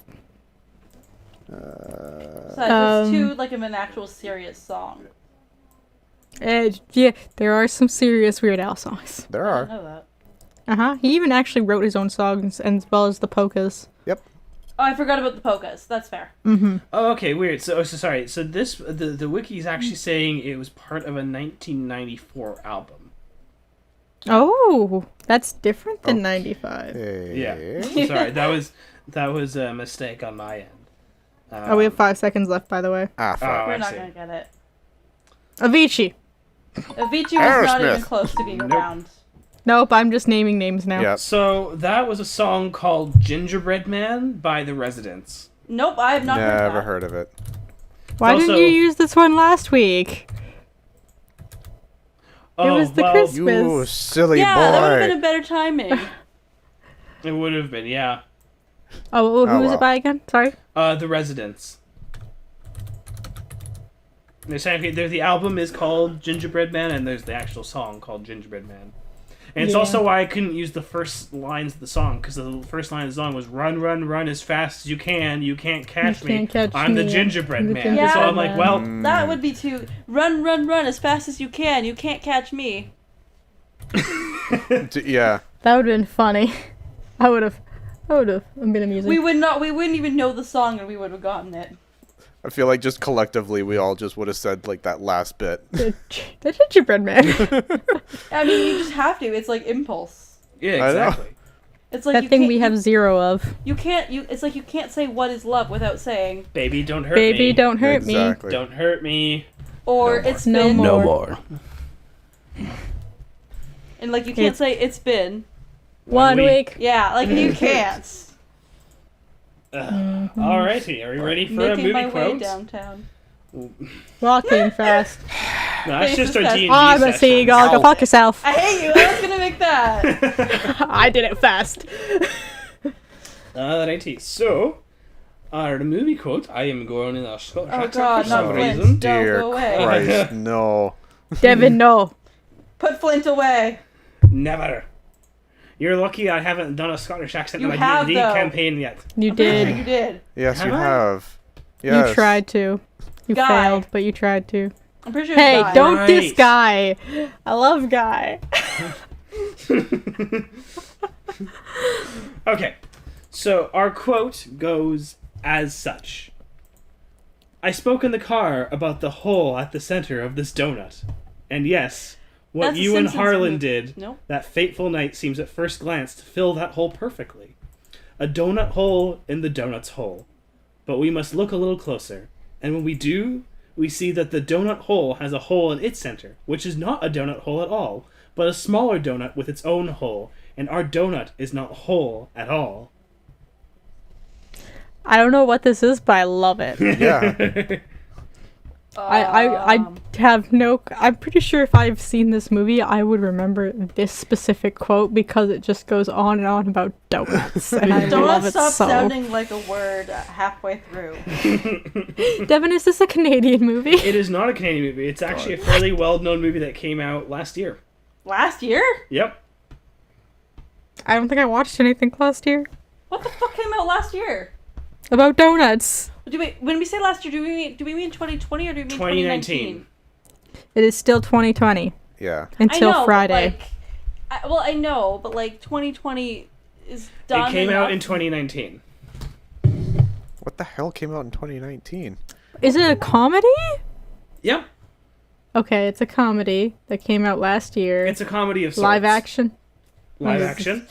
So it's too like of an actual serious song. Yeah, there are some serious Weird Al songs. There I are. know that. He even actually wrote his own songs, and as well as the polkas. Yep. Oh, I forgot about the polkas. That's fair. Oh, okay, weird. So sorry. So the wiki is actually saying it was part of a 1994 album. Oh, that's different than Okay. 95. Yeah. Sorry, that was a mistake on my end. Oh, we have 5 seconds left, by the way. Ah, fuck. Oh, We're I not see. gonna get it. Avicii. Avicii was not even Aerosmith. close to being Nope. around. Nope, I'm just naming names now. Yep. So that was a song called "Gingerbread Man" by The Residents. Nope, I have not heard Never that. heard of it. Why Also- didn't you use this one last week? Oh, was the well, Christmas- You silly Yeah, boy. that would have been a better timing. it would have been, yeah. Oh, who was wow. it by again? Sorry. The Residents. There's the album is called Gingerbread Man, and there's the actual song called Gingerbread Man. And it's also why I couldn't use the first lines of the song, because the first line of the song was "Run, run, run as fast as you can't catch me. I'm the gingerbread man." Yeah, so I'm like, well, that would be too. Run, run, run as fast as you can't catch me. Yeah. That would have been funny. I would have been amusing. We wouldn't even know the song, and we would have gotten it. I feel like just collectively we all just would have said like that last bit. The gingerbread man. I mean, you just have to. It's like impulse. yeah, exactly. It's like That thing we have zero of. It's like you can't say "what is love" without saying Baby, don't hurt Baby, me. don't hurt Exactly. Don't hurt me. or No more. "it's No been." more. No more. And like you can't say "it's been." me. 1 week. Yeah, like you can't. Alrighty, are you ready for a Making movie my way quote? downtown. Walking fast. No, that's just our D&D I'm a session. seagull. Go fuck yourself. I hate you. I was gonna make that. I did it fast. Alrighty, so, the movie quote, I am going in a Scottish Oh accent God, for not some Flint. reason. Don't Dear go away. Christ, no. Devin, no. Put Flint away. Never. You're lucky I haven't done a Scottish accent You in my have, D&D though. campaign yet. You I'm pretty sure did. you did. Yes, you Have I? have. Yes. You tried to. You Guy. failed, but you tried to. I'm pretty sure. Hey, it's Guy. don't diss Right. Guy. I love Guy. Okay, so our quote goes as such. I spoke in the car about the hole at the center of this donut. And yes, what That's a you and Simpsons Harlan movie. did Nope. that fateful night seems at first glance to fill that hole perfectly. A donut hole in the donut's hole. But we must look a little closer. And when we do, we see that the donut hole has a hole in its center, which is not a donut hole at all, but a smaller donut with its own hole, and our donut is not whole at all. I don't know what this is, but I love it. Yeah. I have no. I'm pretty sure if I've seen this movie, I would remember this specific quote because it just goes on and on about donuts, and I Don't love it stop so. sounding like a word halfway through. Devin, is this a Canadian movie? It is not a Canadian movie. It's actually a fairly well-known movie that came out last year. Last year? Yep. I don't think I watched anything last year What the fuck came out last year? about donuts. When we say last year, do we mean 2020 or do we mean 2019? It is still 2020 Yeah. until I know, Friday. But like, I know, but like 2020 is done. It came out in enough. 2019. What the hell came out in 2019? Is it a comedy? Yep. Okay, it's a comedy that came out last year. It's a comedy of sorts. live action. Live Yes. action.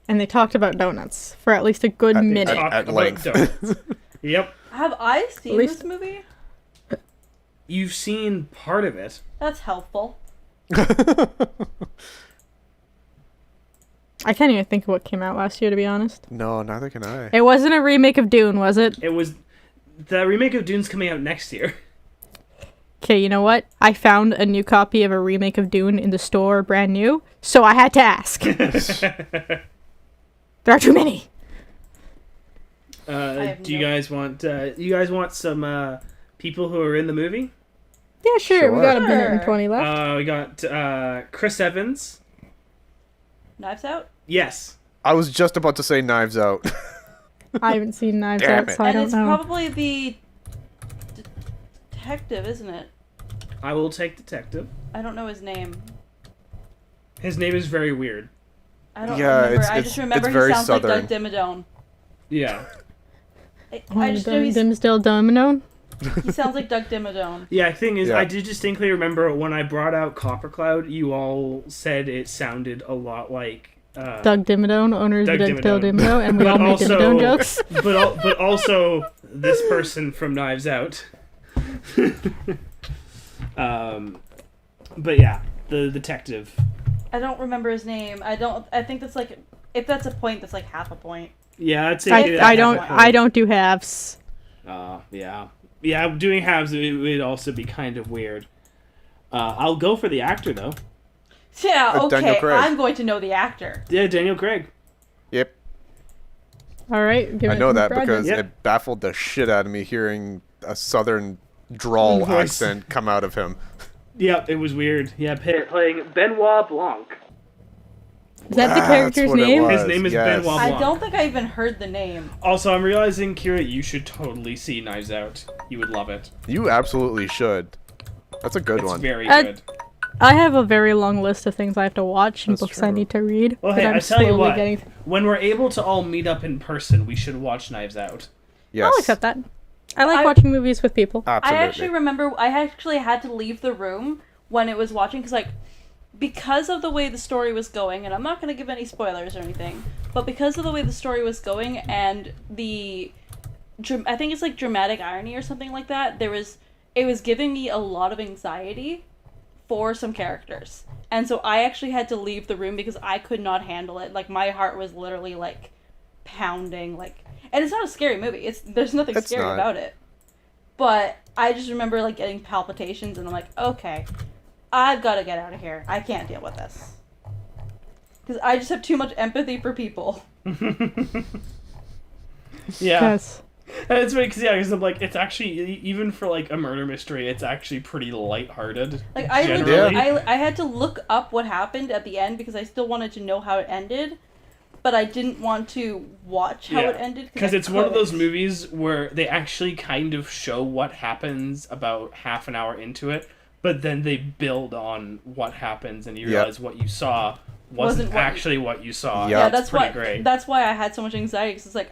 And they talked about donuts for at least a good minute. Talk At about length. donuts. Yep. Have I seen least- this movie? You've seen part of it. That's helpful. I can't even think of what came out last year, to be honest. No, neither can I. It wasn't a remake of Dune, was it? It was... The remake of Dune's coming out next year. Okay, you know what? I found a new copy of a remake of Dune in the store, brand new, so I had to ask. There are too many. have Do you no- guys want some people who are in the movie? Yeah, sure. We got a minute and Sure. 20 left. We got Chris Evans. Knives Out? Yes. I was just about to say Knives Out. I haven't seen Knives Damn Out, it. so I And don't it's know. probably the detective, isn't it? I will take detective. I don't know his name. His name is very weird. I don't Yeah, remember. I it's- just remember it's he very sounds like Doug southern. Dimmadome. Yeah. I just know Dimsdale Domino. he sounds like Doug Dimmadome. Yeah, thing is, Yeah. I do distinctly remember when I brought out Copper Cloud, you all said it sounded a lot like... Doug Dimmadome, owner of Doug the Dimmadome Dimmadome. Dimmadome, and we But all made also- Dimmadome jokes. but also this person from Knives Out. But yeah, the detective. I don't remember his name. I think that's like, if that's a point, that's like half a point. Yeah, I'd say I don't do halves. Yeah. Doing halves would also be kind of weird. I'll go for the actor though. Yeah, Daniel okay. Craig. I'm going to know the actor. Yeah, Daniel Craig. Yep. All right, give I it know to that Brad because then. Yep. it baffled the shit out of me hearing a southern drawl Voice. accent come out of him. Yep, it was weird. Yeah, playing Benoit Blanc. Is that the That's character's what it name? was. His name is Yes. Benoit I Blanc. don't think I even heard the name. Also, I'm realizing, Kira, you should totally see Knives Out. You would love it. You absolutely should. That's a good It's one. very Uh, good. I have a very long list of things I have to watch and That's books I true. need to read. Well, that hey, I'm I tell you slowly what. getting- When we're able to all meet up in person, we should watch Knives Out. Yes. I'll accept that. I like I- watching movies with people. Absolutely. I actually remember I actually had to leave the room when it was watching because of the way the story was going, and I'm not going to give any spoilers or anything, but because of the way the story was going and I think it's like dramatic irony or something like that, it was giving me a lot of anxiety for some characters. And so I actually had to leave the room because I could not handle it. Like, my heart was literally like pounding, like, and it's not a scary movie. There's nothing It's scary not. about it. But I just remember like getting palpitations, and I'm like, okay, I've got to get out of here. I can't deal with this. Because I just have too much empathy for people. Yeah. Yes. And it's funny because I'm like, it's actually, even for like a murder mystery, it's actually pretty lighthearted. Like, I generally. literally, I had to look up what happened at the end because I still wanted to know how it ended, but I didn't want to watch how it ended. Because it's one of couldn't. those movies where they actually kind of show what happens about half an hour into it, but then they build on what happens, and you Yep. realize what you saw wasn't what you- actually what you saw. Yep. Yeah, It's that's pretty why. great. That's why I had so much anxiety because it's like,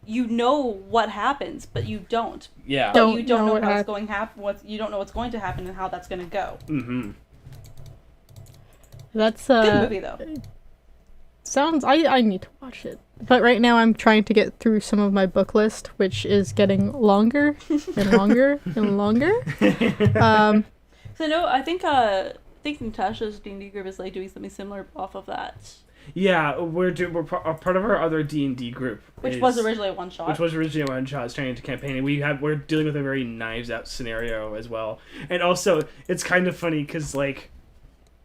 you know what happens, but you don't. Yeah. But Don't you don't know know what how it's hap- going you don't know what's going to happen and how that's going to go. Mm-hmm. That's Good movie though. sounds I need to watch it. But right now I'm trying to get through some of my book list, which is getting longer and longer and longer. So I think Natasha's D&D group is like doing something similar off of that, Yeah, we're part of our other D&D group, which was originally a one shot. Which was originally a one shot, it's turning into campaigning. We're dealing with a very Knives Out scenario as well, and also it's kind of funny because like,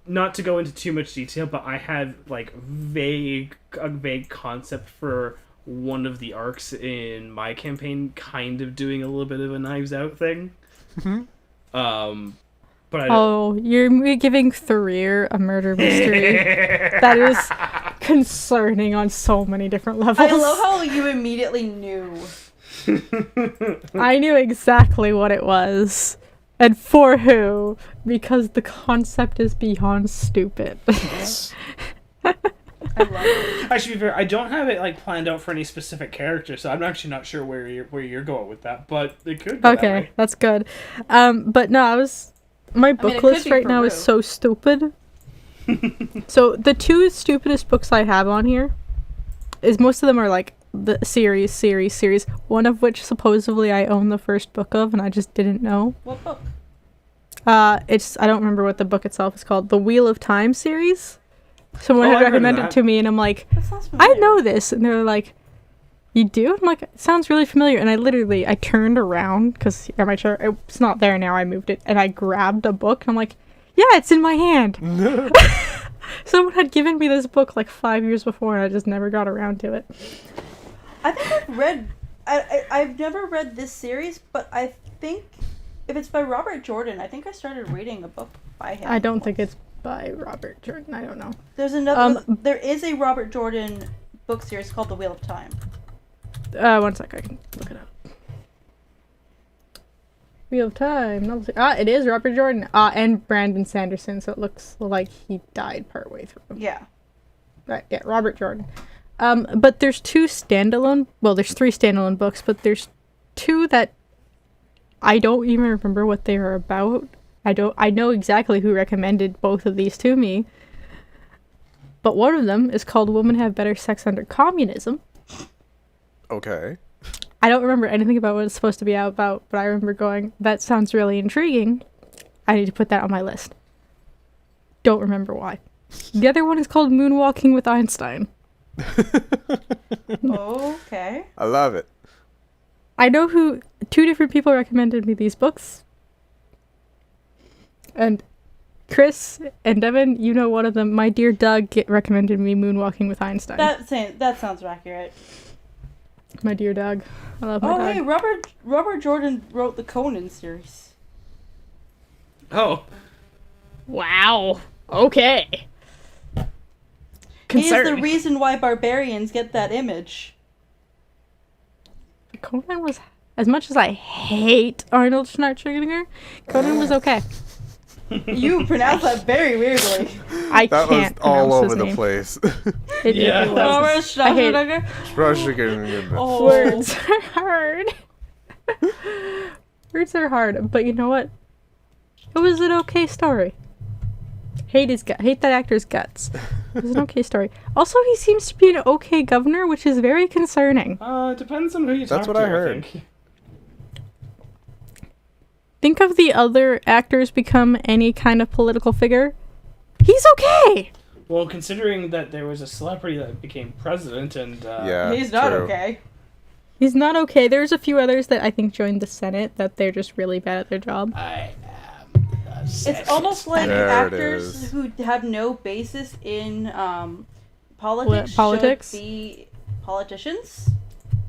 not to go into too much detail, but I had like a vague concept for one of the arcs in my campaign, kind of doing a little bit of a Knives Out thing. But I Oh, you're giving Thorir a murder mystery. That is concerning on so many different levels. I love how you immediately knew. I knew exactly what it was. And for who? Because the concept is beyond stupid. I love it. I should be fair. I don't have it like planned out for any specific character, so I'm actually not sure where you're going with that. But it could. Go that Okay, way. that's good. But no, my book it could list be right now is Peru. so stupid. So the two stupidest books I have on here is most of them are like the series. One of which supposedly I own the first book of, and I just didn't know. What book? I don't remember what the book itself is called. The Wheel of Time series. Someone Oh, had I've heard of recommended that. it to me, and I'm like, That sounds I familiar. know this, and they're like, you do? I'm like, it sounds really familiar. And I turned around because my chair, it's not there now. I moved it, and I grabbed a book. And I'm like, yeah, it's in my hand. Someone had given me this book like 5 years before, and I just never got around to it. I think I've read. I've never read this series, but I think if it's by Robert Jordan, I think I started reading a book by him. I don't think it's by Robert Jordan. I don't know. There's another. There is a Robert Jordan book series called The Wheel of Time. 1 sec, I can look it up. Wheel of Time. It is Robert Jordan. And Brandon Sanderson, so it looks like he died partway through. Yeah. Right, yeah, Robert Jordan. But there's there's 3 standalone books, but there's 2 that I don't even remember what they were about. I know exactly who recommended both of these to me. But one of them is called Women Have Better Sex Under Communism. Okay. I don't remember anything about what it's supposed to be about, but I remember going, that sounds really intriguing. I need to put that on my list. Don't remember why. The other one is called Moonwalking with Einstein. Okay. I love it. I know 2 different people recommended me these books. And Chris and Devin, you know one of them. My dear Doug recommended me Moonwalking with Einstein. That sounds accurate. My dear dog. I love my Oh, dog. hey, Robert Jordan wrote the Conan series. Oh. Wow. Okay. He is the Concerning. reason why barbarians get that image. Conan was, as much as I hate Arnold Schwarzenegger, Conan was okay. You pronounce that very weirdly. I That was can't all pronounce over his the name. place. Yeah. It Robert was. I hate Schwarzenegger? Oh. words are hard. Words are hard, but you know what? It was an okay story. Hate that actor's guts. It was an okay story. Also, he seems to be an okay governor, which is very concerning. It depends on who you That's talk what to, I heard. think. Think of the other actors become any kind of political figure. He's okay. Well, considering that there was a celebrity that became president and... Yeah. He's not true. okay. He's not okay. There's a few others that I think joined the Senate that they're just really bad at their job. I am a It's almost like There it actors is. who have no basis in politics Politics? should be politicians.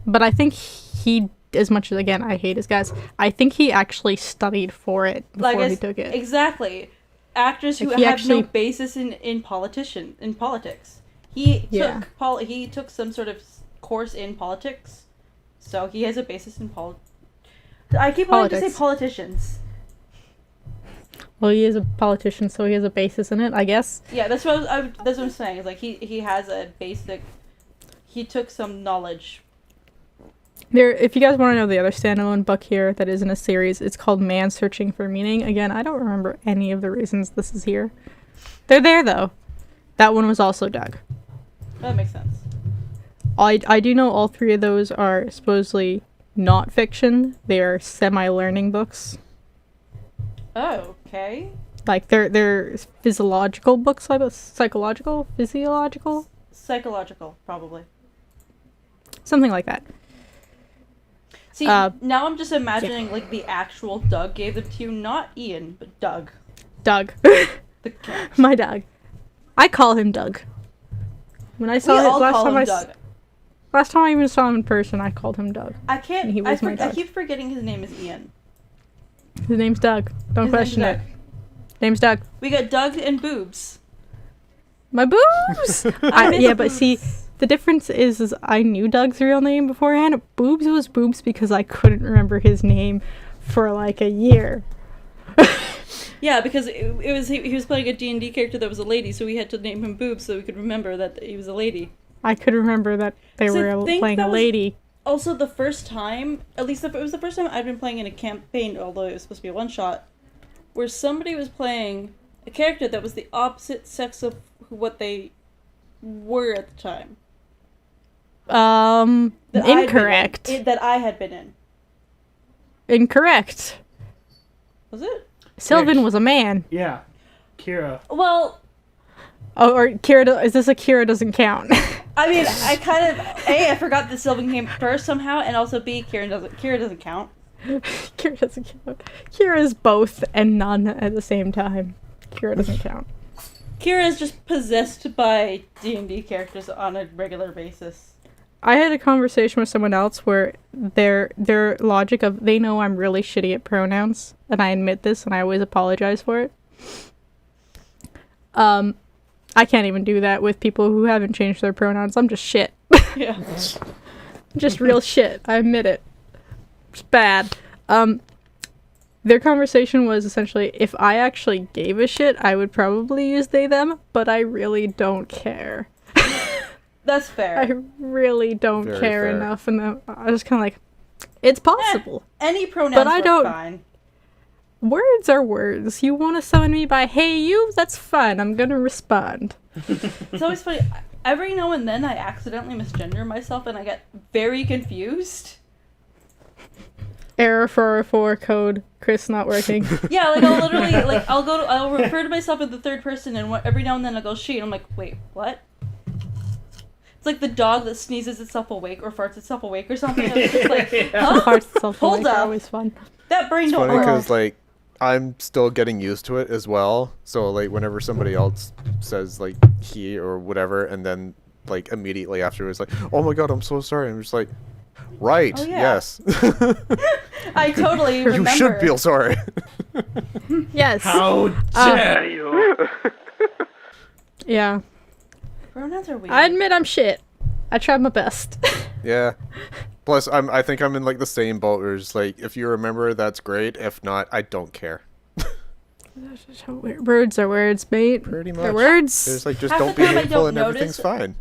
But I think he, as much as, again, I hate his guys, I think he actually studied for it before he took it. Exactly. Actors who Like, he have actually- no basis in politics. He Yeah. he took some sort of course in politics, so he has a basis in I keep wanting to say Politics. politicians. Well, he is a politician, so he has a basis in it, I guess. Yeah, that's what that's what I'm saying. It's like he has a basic. He took some knowledge. If you guys want to know the other standalone book here that is in a series, it's called Man Searching for Meaning. Again, I don't remember any of the reasons this is here. They're there, though. That one was also Doug. That makes sense. I do know all three of those are supposedly not fiction. They are semi-learning books. Oh, okay. Like, they're physiological books, like psychological? Physiological? Psychological, probably. Something like that. See, now I'm just imagining like the actual Doug gave them to you, not Ian, but Doug, Doug. the cat. My dog. I call him Doug. When I saw We him all last call time him Doug. last time I even saw him in person, I called him Doug. I can't. He was my I dog. keep forgetting his name is Ian. His name's Doug. Don't His question name's it. Name's Doug. We got Doug and Boobs. My boobs. I miss Yeah, but Boobs. see, the difference is I knew Doug's real name beforehand. Boobs was Boobs because I couldn't remember his name for like a year. Yeah, because it was he was playing a D&D character that was a lady, so we had to name him Boobs so we could remember that he was a lady. I could remember that they So I were think playing that a was- lady. Also, the first time, at least it was the first time I'd been playing in a campaign, although it was supposed to be a one-shot, where somebody was playing a character that was the opposite sex of what they were at the time. That I had been in- Incorrect. that I had been in. Incorrect. Was it? Sylvan Yes. was a man. Yeah. Kira. Well, Oh, or Kira, is this a Kira doesn't count? I mean, I kind of I forgot that Sylvan came first somehow, and also B, Kira doesn't count. Kira doesn't count. Kira is both and none at the same time. Kira doesn't count. Kira is just possessed by D&D characters on a regular basis. I had a conversation with someone else where their logic of they know I'm really shitty at pronouns, and I admit this, and I always apologize for it. I can't even do that with people who haven't changed their pronouns. I'm just shit. Yeah. Just real shit. I admit it. It's bad. Their conversation was essentially, if I actually gave a shit, I would probably use they, them, but I really don't care. That's fair. I really don't Very care fair. enough, and I was kind of like, it's possible. Any pronouns But I work don't- fine. Words are words. You want to summon me by "Hey you"? That's fine. I'm gonna respond. It's always funny. Every now and then I accidentally misgender myself and I get very confused. Error 404 code. Chris not working. Yeah, like I'll literally like I'll refer to myself in the third person and every now and then I'll go she and I'm like, wait, what? It's like the dog that sneezes itself awake or farts itself awake or something. And it's just like, huh? Parts self Hold are up. always fun. That brain It's don't funny work. because like I'm still getting used to it as well. So like whenever somebody else says like he or whatever, and then like immediately afterwards like, oh my god, I'm so sorry. I'm just like, Right. Oh, yeah. Yes. I totally remember. You should feel sorry. Yes. How dare you? Yeah. Pronouns are weird. I admit I'm shit. I tried my best. Yeah. Plus, I think I'm in like the same boat where it's like, if you remember, that's great. If not, I don't care. Words are words, mate. Pretty much. They're words. It's like, just Half don't the be time I hateful don't and everything's fine.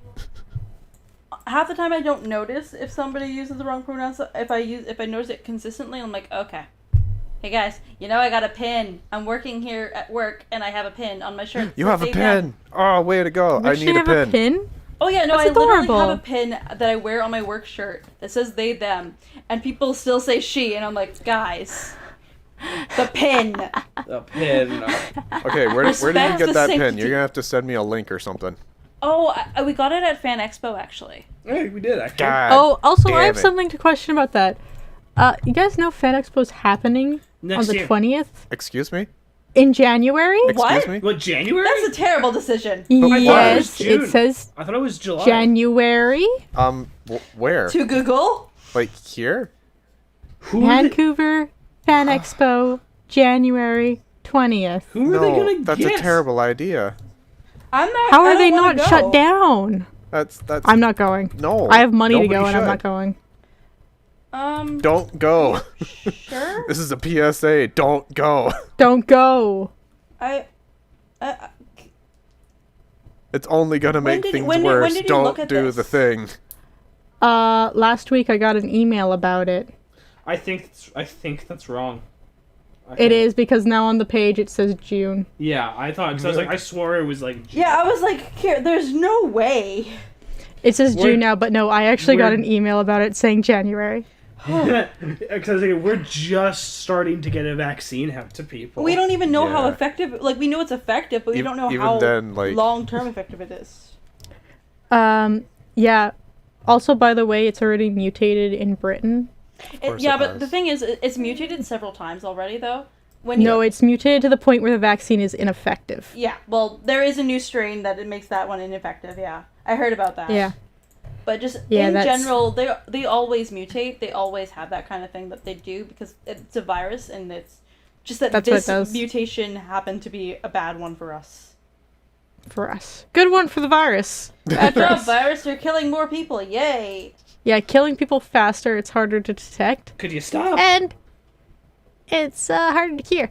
Half the time I don't notice if somebody uses the wrong pronouns. If I notice it consistently, I'm like, okay. Hey guys, you know I got a pin. I'm working here at work and I have a pin on my shirt. You have a pin. Oh, way to go. I You need a have pin. a pin? Oh yeah, no, That's I literally adorable. have a pin that I wear on my work shirt that says they, them, and people still say she, and I'm like, guys, the pin. The pin. Okay, where did you Respect get the that pin? sanctity. You're gonna have to send me a link or something. Oh, we got it at Fan Expo actually. Hey, we did actually. God. Oh, also, I have damn it. something to question about that. You guys know Fan Expo's happening Next on the year. 20th? Excuse me? In January? Excuse me? What, January? That's a terrible decision. thought it was Yes, June. it says I thought it was July. January, Where? To Google. Like here? Who Vancouver Fan Expo, January 20th. Who are they No, gonna that's get? a terrible idea. I'm not. How I are don't they wanna not go. shut down? That's I'm not going. no. I have money to go nobody and I'm not should. going. Don't go. Sure. This is a PSA. Don't go. Don't go. I. It's only gonna When make did- things when did- worse. when did you look Don't at do this? the thing. Last week I got an email about it. I think that's wrong. It is because now on the page it says June. Yeah, I thought, because I was like, I swore it was like. Yeah, I was like, here. There's no way. It says We're- June now, but no, I actually got we're- an email about it saying January. Because I was like, we're just starting to get a vaccine out to people. We don't even know how Yeah. effective. Like we know it's effective, but we Ev- don't know even how then, like- long-term effective it is. Yeah. Also, by the way, it's already mutated in Britain. course Yeah, it but has. the thing is, it's mutated several times already, though. When No, it's mutated to the point where the vaccine is ineffective. Yeah, well, there is a new strain that it makes that one ineffective. Yeah, I heard about that. Yeah. But just Yeah, in that's- general, they always mutate. They always have that kind of thing that they do because it's a virus, and it's just that That's what it this does. mutation happened to be a bad one for us. For us. Good one for the virus. Good job, virus! You're killing more people. Yay! Yeah, killing people faster, it's harder to detect. Could you stop? And it's harder to cure.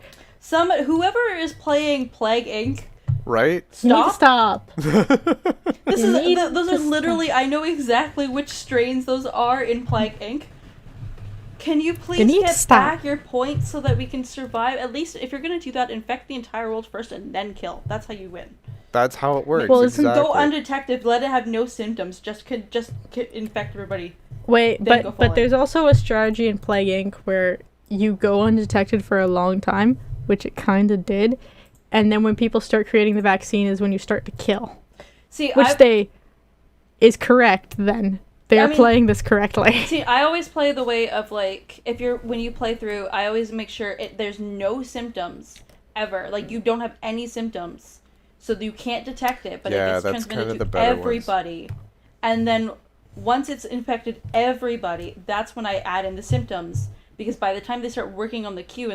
Whoever is playing Plague Inc. Right? You need to stop. This You need those to are literally. I know exactly which strains those are in Plague Inc. Can you please need to get stop. back your points so that we can survive? At least if you're gonna do that, infect the entire world first and then kill. That's how you win. That's how it works. Well, isn't- exactly. Go undetected. Let it have no symptoms. Just infect everybody. Wait, Then go but forward. there's also a strategy in Plague Inc. where you go undetected for a long time, which it kind of did, and then when people start creating the vaccine is when you start to kill. See, Which is correct then. They I are mean- playing this correctly. See, I always play the way of like when you play through, I always make sure there's no symptoms ever. Like you don't have any symptoms, so you can't detect it, but Yeah, it gets that's transmitted kind of the to better ones. everybody. And then once it's infected everybody, that's when I add in the symptoms because by the time they start working on the cure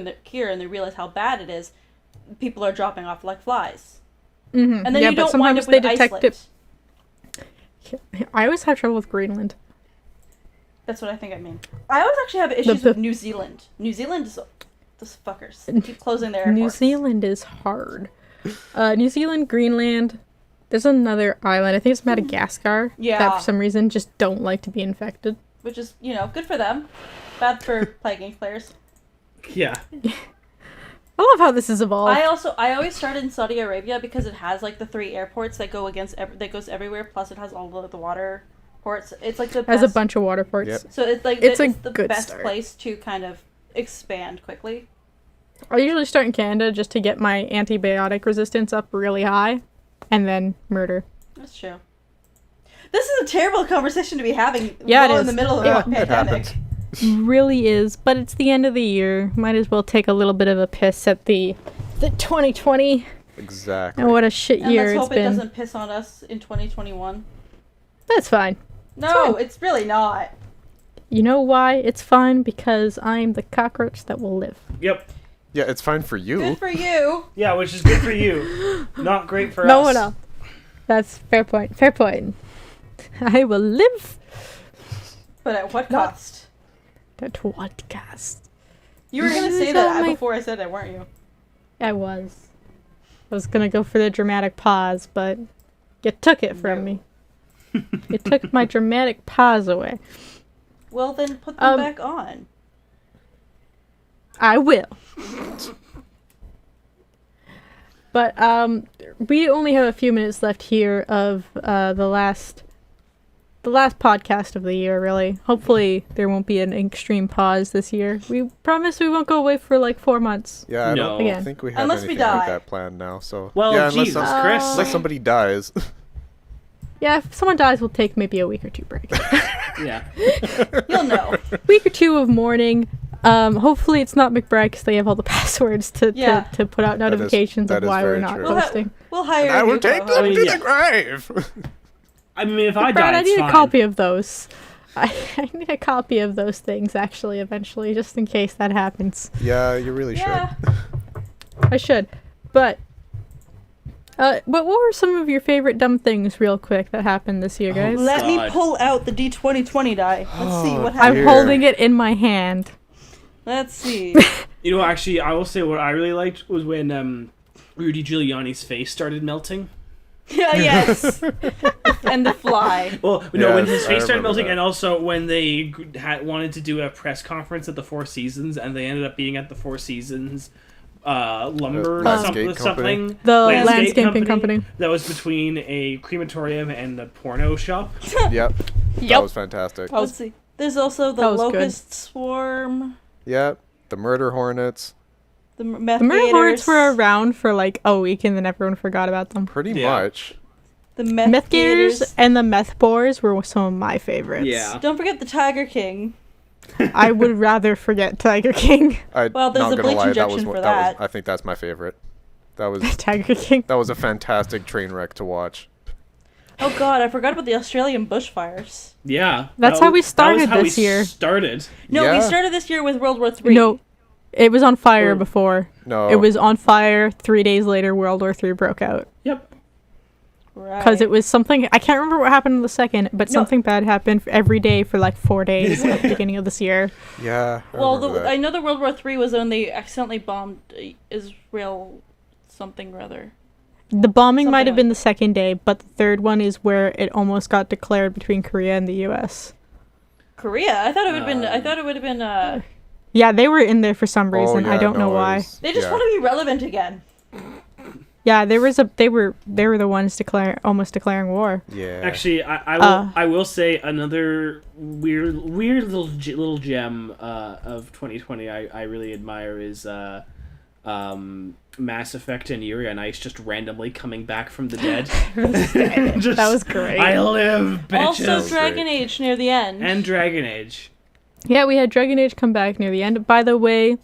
and they realize how bad it is, people are dropping off like flies. Mm-hmm. And then yeah, you but don't wind sometimes up they with detect isolate. it. I always have trouble with Greenland. That's what I think I mean. I always actually have issues the- with New Zealand. New Zealand is those fuckers. They keep closing their airports. New Zealand is hard. New Zealand, Greenland. There's another island. I think it's Madagascar. Yeah. That for some reason just don't like to be infected. Which is, good for them. Bad for Plague Inc. players. Yeah. I love how this has evolved. I always start in Saudi Arabia because it has like the 3 airports that go that goes everywhere. Plus, it has all the water ports. It's like the best. Has a bunch of water ports. Yep. So it's like It's a the good best start. place to kind of expand quickly. I usually start in Canada just to get my antibiotic resistance up really high, and then murder. That's true. This is a terrible conversation to be having. Yeah, it while in is. the middle of Yeah, a it pandemic. happens. Really is, but it's the end of the year. Might as well take a little bit of a piss at the 2020 Exactly. and what a shit And year let's it's hope it been. doesn't piss on us in 2021. That's fine. No, fine. it's really not. you know why it's fine? Because I'm the cockroach that will live. Yep. Yeah, it's fine for you. Good for you. Yeah, which is good for you. Not great for No us. one else. That's fair point. Fair point. I will live. But at what Not- cost? At what cost? You were gonna say that before I said it, weren't you? I was. I was gonna go for the dramatic pause, but you took it from me. You took my dramatic pause away. Well, then put them back on. I will. But we only have a few minutes left here of the last podcast of the year, really. Hopefully there won't be an extreme pause this year. We promise we won't go away for like 4 months. Yeah, I No. don't Again. think we have Unless we anything like die. that planned now. So Well, yeah, unless, Jesus, unless Chris. somebody dies. Yeah, if someone dies, we'll take maybe a week or two break. Yeah. You'll know. Week or two of mourning. Hopefully it's not McBride because they have all the passwords to put out notifications that of is why we're very not true. posting. We'll hire I a will new take co-host. them mean, to yeah. the grave. I mean, if I Brad, die, I it's need fine. a copy of those. I need a copy of those things actually eventually, just in case that happens. Yeah, you really Yeah. should. I should. But what were some of your favorite dumb things real quick that happened this year, guys? Let me God. pull out the D2020 die. Let's see what I'm happens. dear. holding it in my hand. Let's see. You know, actually, I will say what I really liked was when Rudy Giuliani's face started melting. Yeah, yes. And the fly. Well, no, when Yes, his I face started remember melting, that. and also when they wanted to do a press conference at the Four Seasons, and they ended up being at the Four Seasons lumber landscape something. The landscape landscaping company. that was between a crematorium and a porno shop. Yep. That was fantastic. Oh. Let's see. There's also the That was good. locust swarm. Yep. The murder hornets. The meth The murder gators, hornets were around for like a week and then everyone forgot about them. Pretty Yeah. much. The meth, Meth gators gators. and the meth boars were some of my favorites. Yeah. Don't forget the Tiger King. I would rather forget Tiger King. Well, there's not a gonna bleach lie, injection for that. I think that's my favorite. That was Tiger King. that was a fantastic train wreck to watch. Oh god, I forgot about the Australian bushfires. Yeah. That's that how we was- that started was how this we year. Started. No, we Yeah. started this year with World War III. No, it was on fire Or- before. No. It was on fire. 3 days later, World War III broke out. Yep. Right. Because it was something, I can't remember what happened in the second, but No. something bad happened every day for like 4 days at the beginning of this year. Yeah. Well, remember that. I know the World War III was when they accidentally bombed Israel something or other. The bombing might Something have been the second day, but the third one is where it almost got declared between Korea and the U.S. Korea? I thought it would have been. I thought it would have been. Yeah, they were in there for some Oh, reason. I yeah, don't know no, it why. was- They just yeah. want to be relevant again. Yeah, they were the ones almost declaring war. Yeah. Actually, I will say another weird little gem of 2020 I really admire is Mass Effect and Yuri on Ice just randomly coming back from the dead. Just, That was great. I live, bitches. Also, was Dragon great. Age near the end. And Dragon Age. Yeah, we had Dragon Age come back near the end. By the way,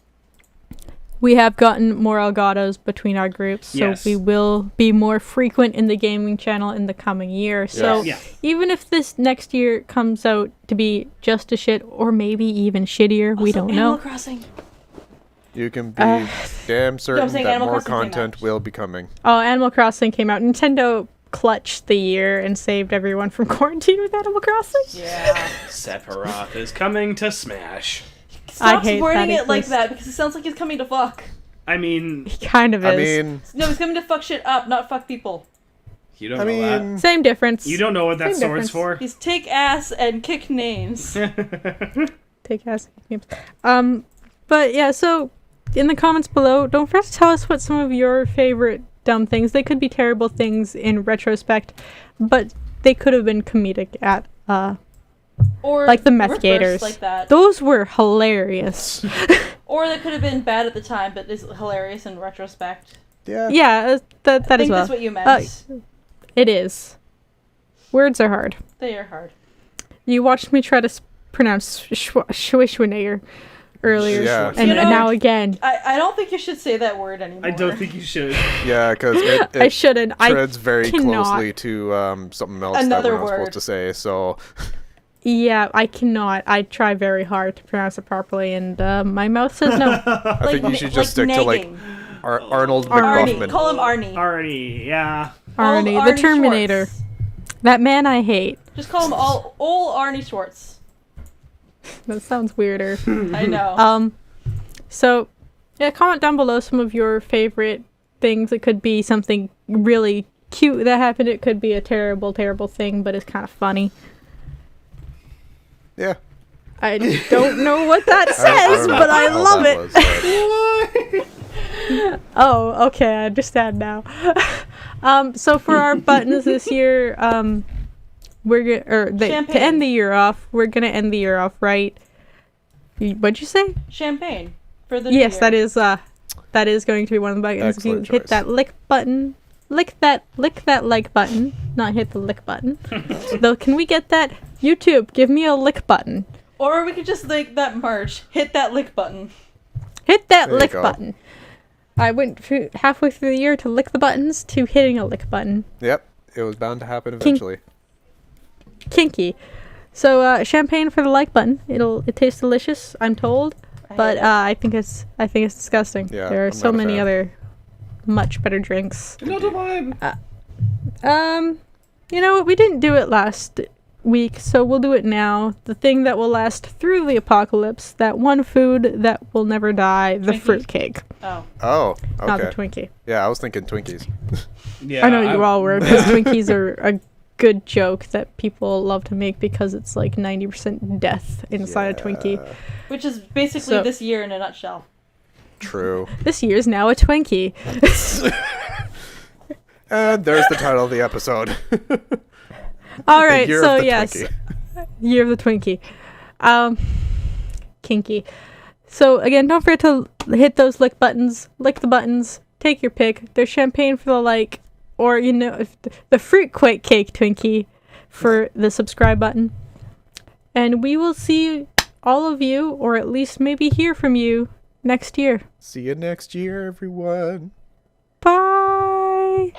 we have gotten more Elgatos between our groups, so Yes. we will be more frequent in the gaming channel in the coming year. So Yeah. even if this next year comes out to be just a shit, or maybe even shittier, we Also, don't Animal know. Crossing. You can be damn certain saying that Animal more Crossing came content out. will be coming. Oh, Animal Crossing came out. Nintendo clutched the year and saved everyone from quarantine with Animal Crossing. Yeah. Sephiroth is coming to Smash. Stop hate wording that it like exists. that because it sounds like he's coming to fuck. I mean, He kind of is. I mean, No, he's coming to fuck shit up, not fuck people. you don't I know that. mean, Same difference. You don't know what that Same sword's difference. He's take ass and kick names. Take ass games. But yeah, so in the comments below, don't forget to tell us what some of your favorite dumb things. They could be terrible things in retrospect, but they could have been comedic at Or like the meth reverse gators. like that. Those were hilarious. Or they could have been bad at the time, but is hilarious in retrospect. yeah. Yeah, that I as think well. that's what you meant. It is. Words are hard. They are hard. You watched me try to pronounce Schwarzenegger earlier, Yeah. and You know, now again. I don't think you should say that word anymore. I don't think you should. Yeah, because it I shouldn't. treads very cannot. closely to something else Another that we're not word. supposed to say. So Yeah, I cannot. I try very hard to pronounce it properly, and my mouth says no. I think you should just stick to like nagging. Arnold Arnie. McBuffman. Call him Arnie. Arnie, yeah. Arnie, Old the Terminator. Schwartz. That man I hate. Just call him all Arnie Schwartz. That sounds weirder. I know. So, yeah, comment down below some of your favorite things. It could be something really cute that happened. It could be a terrible, terrible thing, but it's kind of funny. Yeah. I don't know what that I says, don't know but I how love that it. was, Oh, okay, I understand now. So for our buttons this year, we're gonna to Champagne. end the year off. We're gonna end the year off right. What'd you say? Champagne for the Yes, new year. that is going to be one of the buttons. If you Excellent hit choice. that lick button, lick that like button, not hit the lick button. Though, can we get that? YouTube, give me a lick button. Or we could just like that merch. Hit that lick button. Hit that There you lick go. button. I went halfway through the year to lick the buttons to hitting a lick button. Yep. It was bound to happen eventually. Kinky. So champagne for the like button. It tastes delicious, I'm told, but I think it's disgusting. Yeah, There are I'm so not a many fan. other much better drinks. Not a vibe. You know what? We didn't do it last week, so we'll do it now. The thing that will last through the apocalypse, that one food that will never die, the Twinkies? fruitcake, Oh. Oh, not the okay. Twinkie. Yeah, I was thinking Twinkies. Yeah, I know you all were, because Twinkies are a good joke that people love to make because it's like 90% death inside a Twinkie. Yeah, Which is basically So- this year in a nutshell. True. This year's now a Twinkie. And there's the title of the episode. All right, Year so of the yes, Twinkie. year of the Twinkie. Kinky. So again, don't forget to hit those lick buttons. Lick the buttons. Take your pick. There's champagne for the like, or if the fruit quake cake Twinkie for the subscribe button. And we will see all of you, or at least maybe hear from you next year. See you next year, everyone. Bye.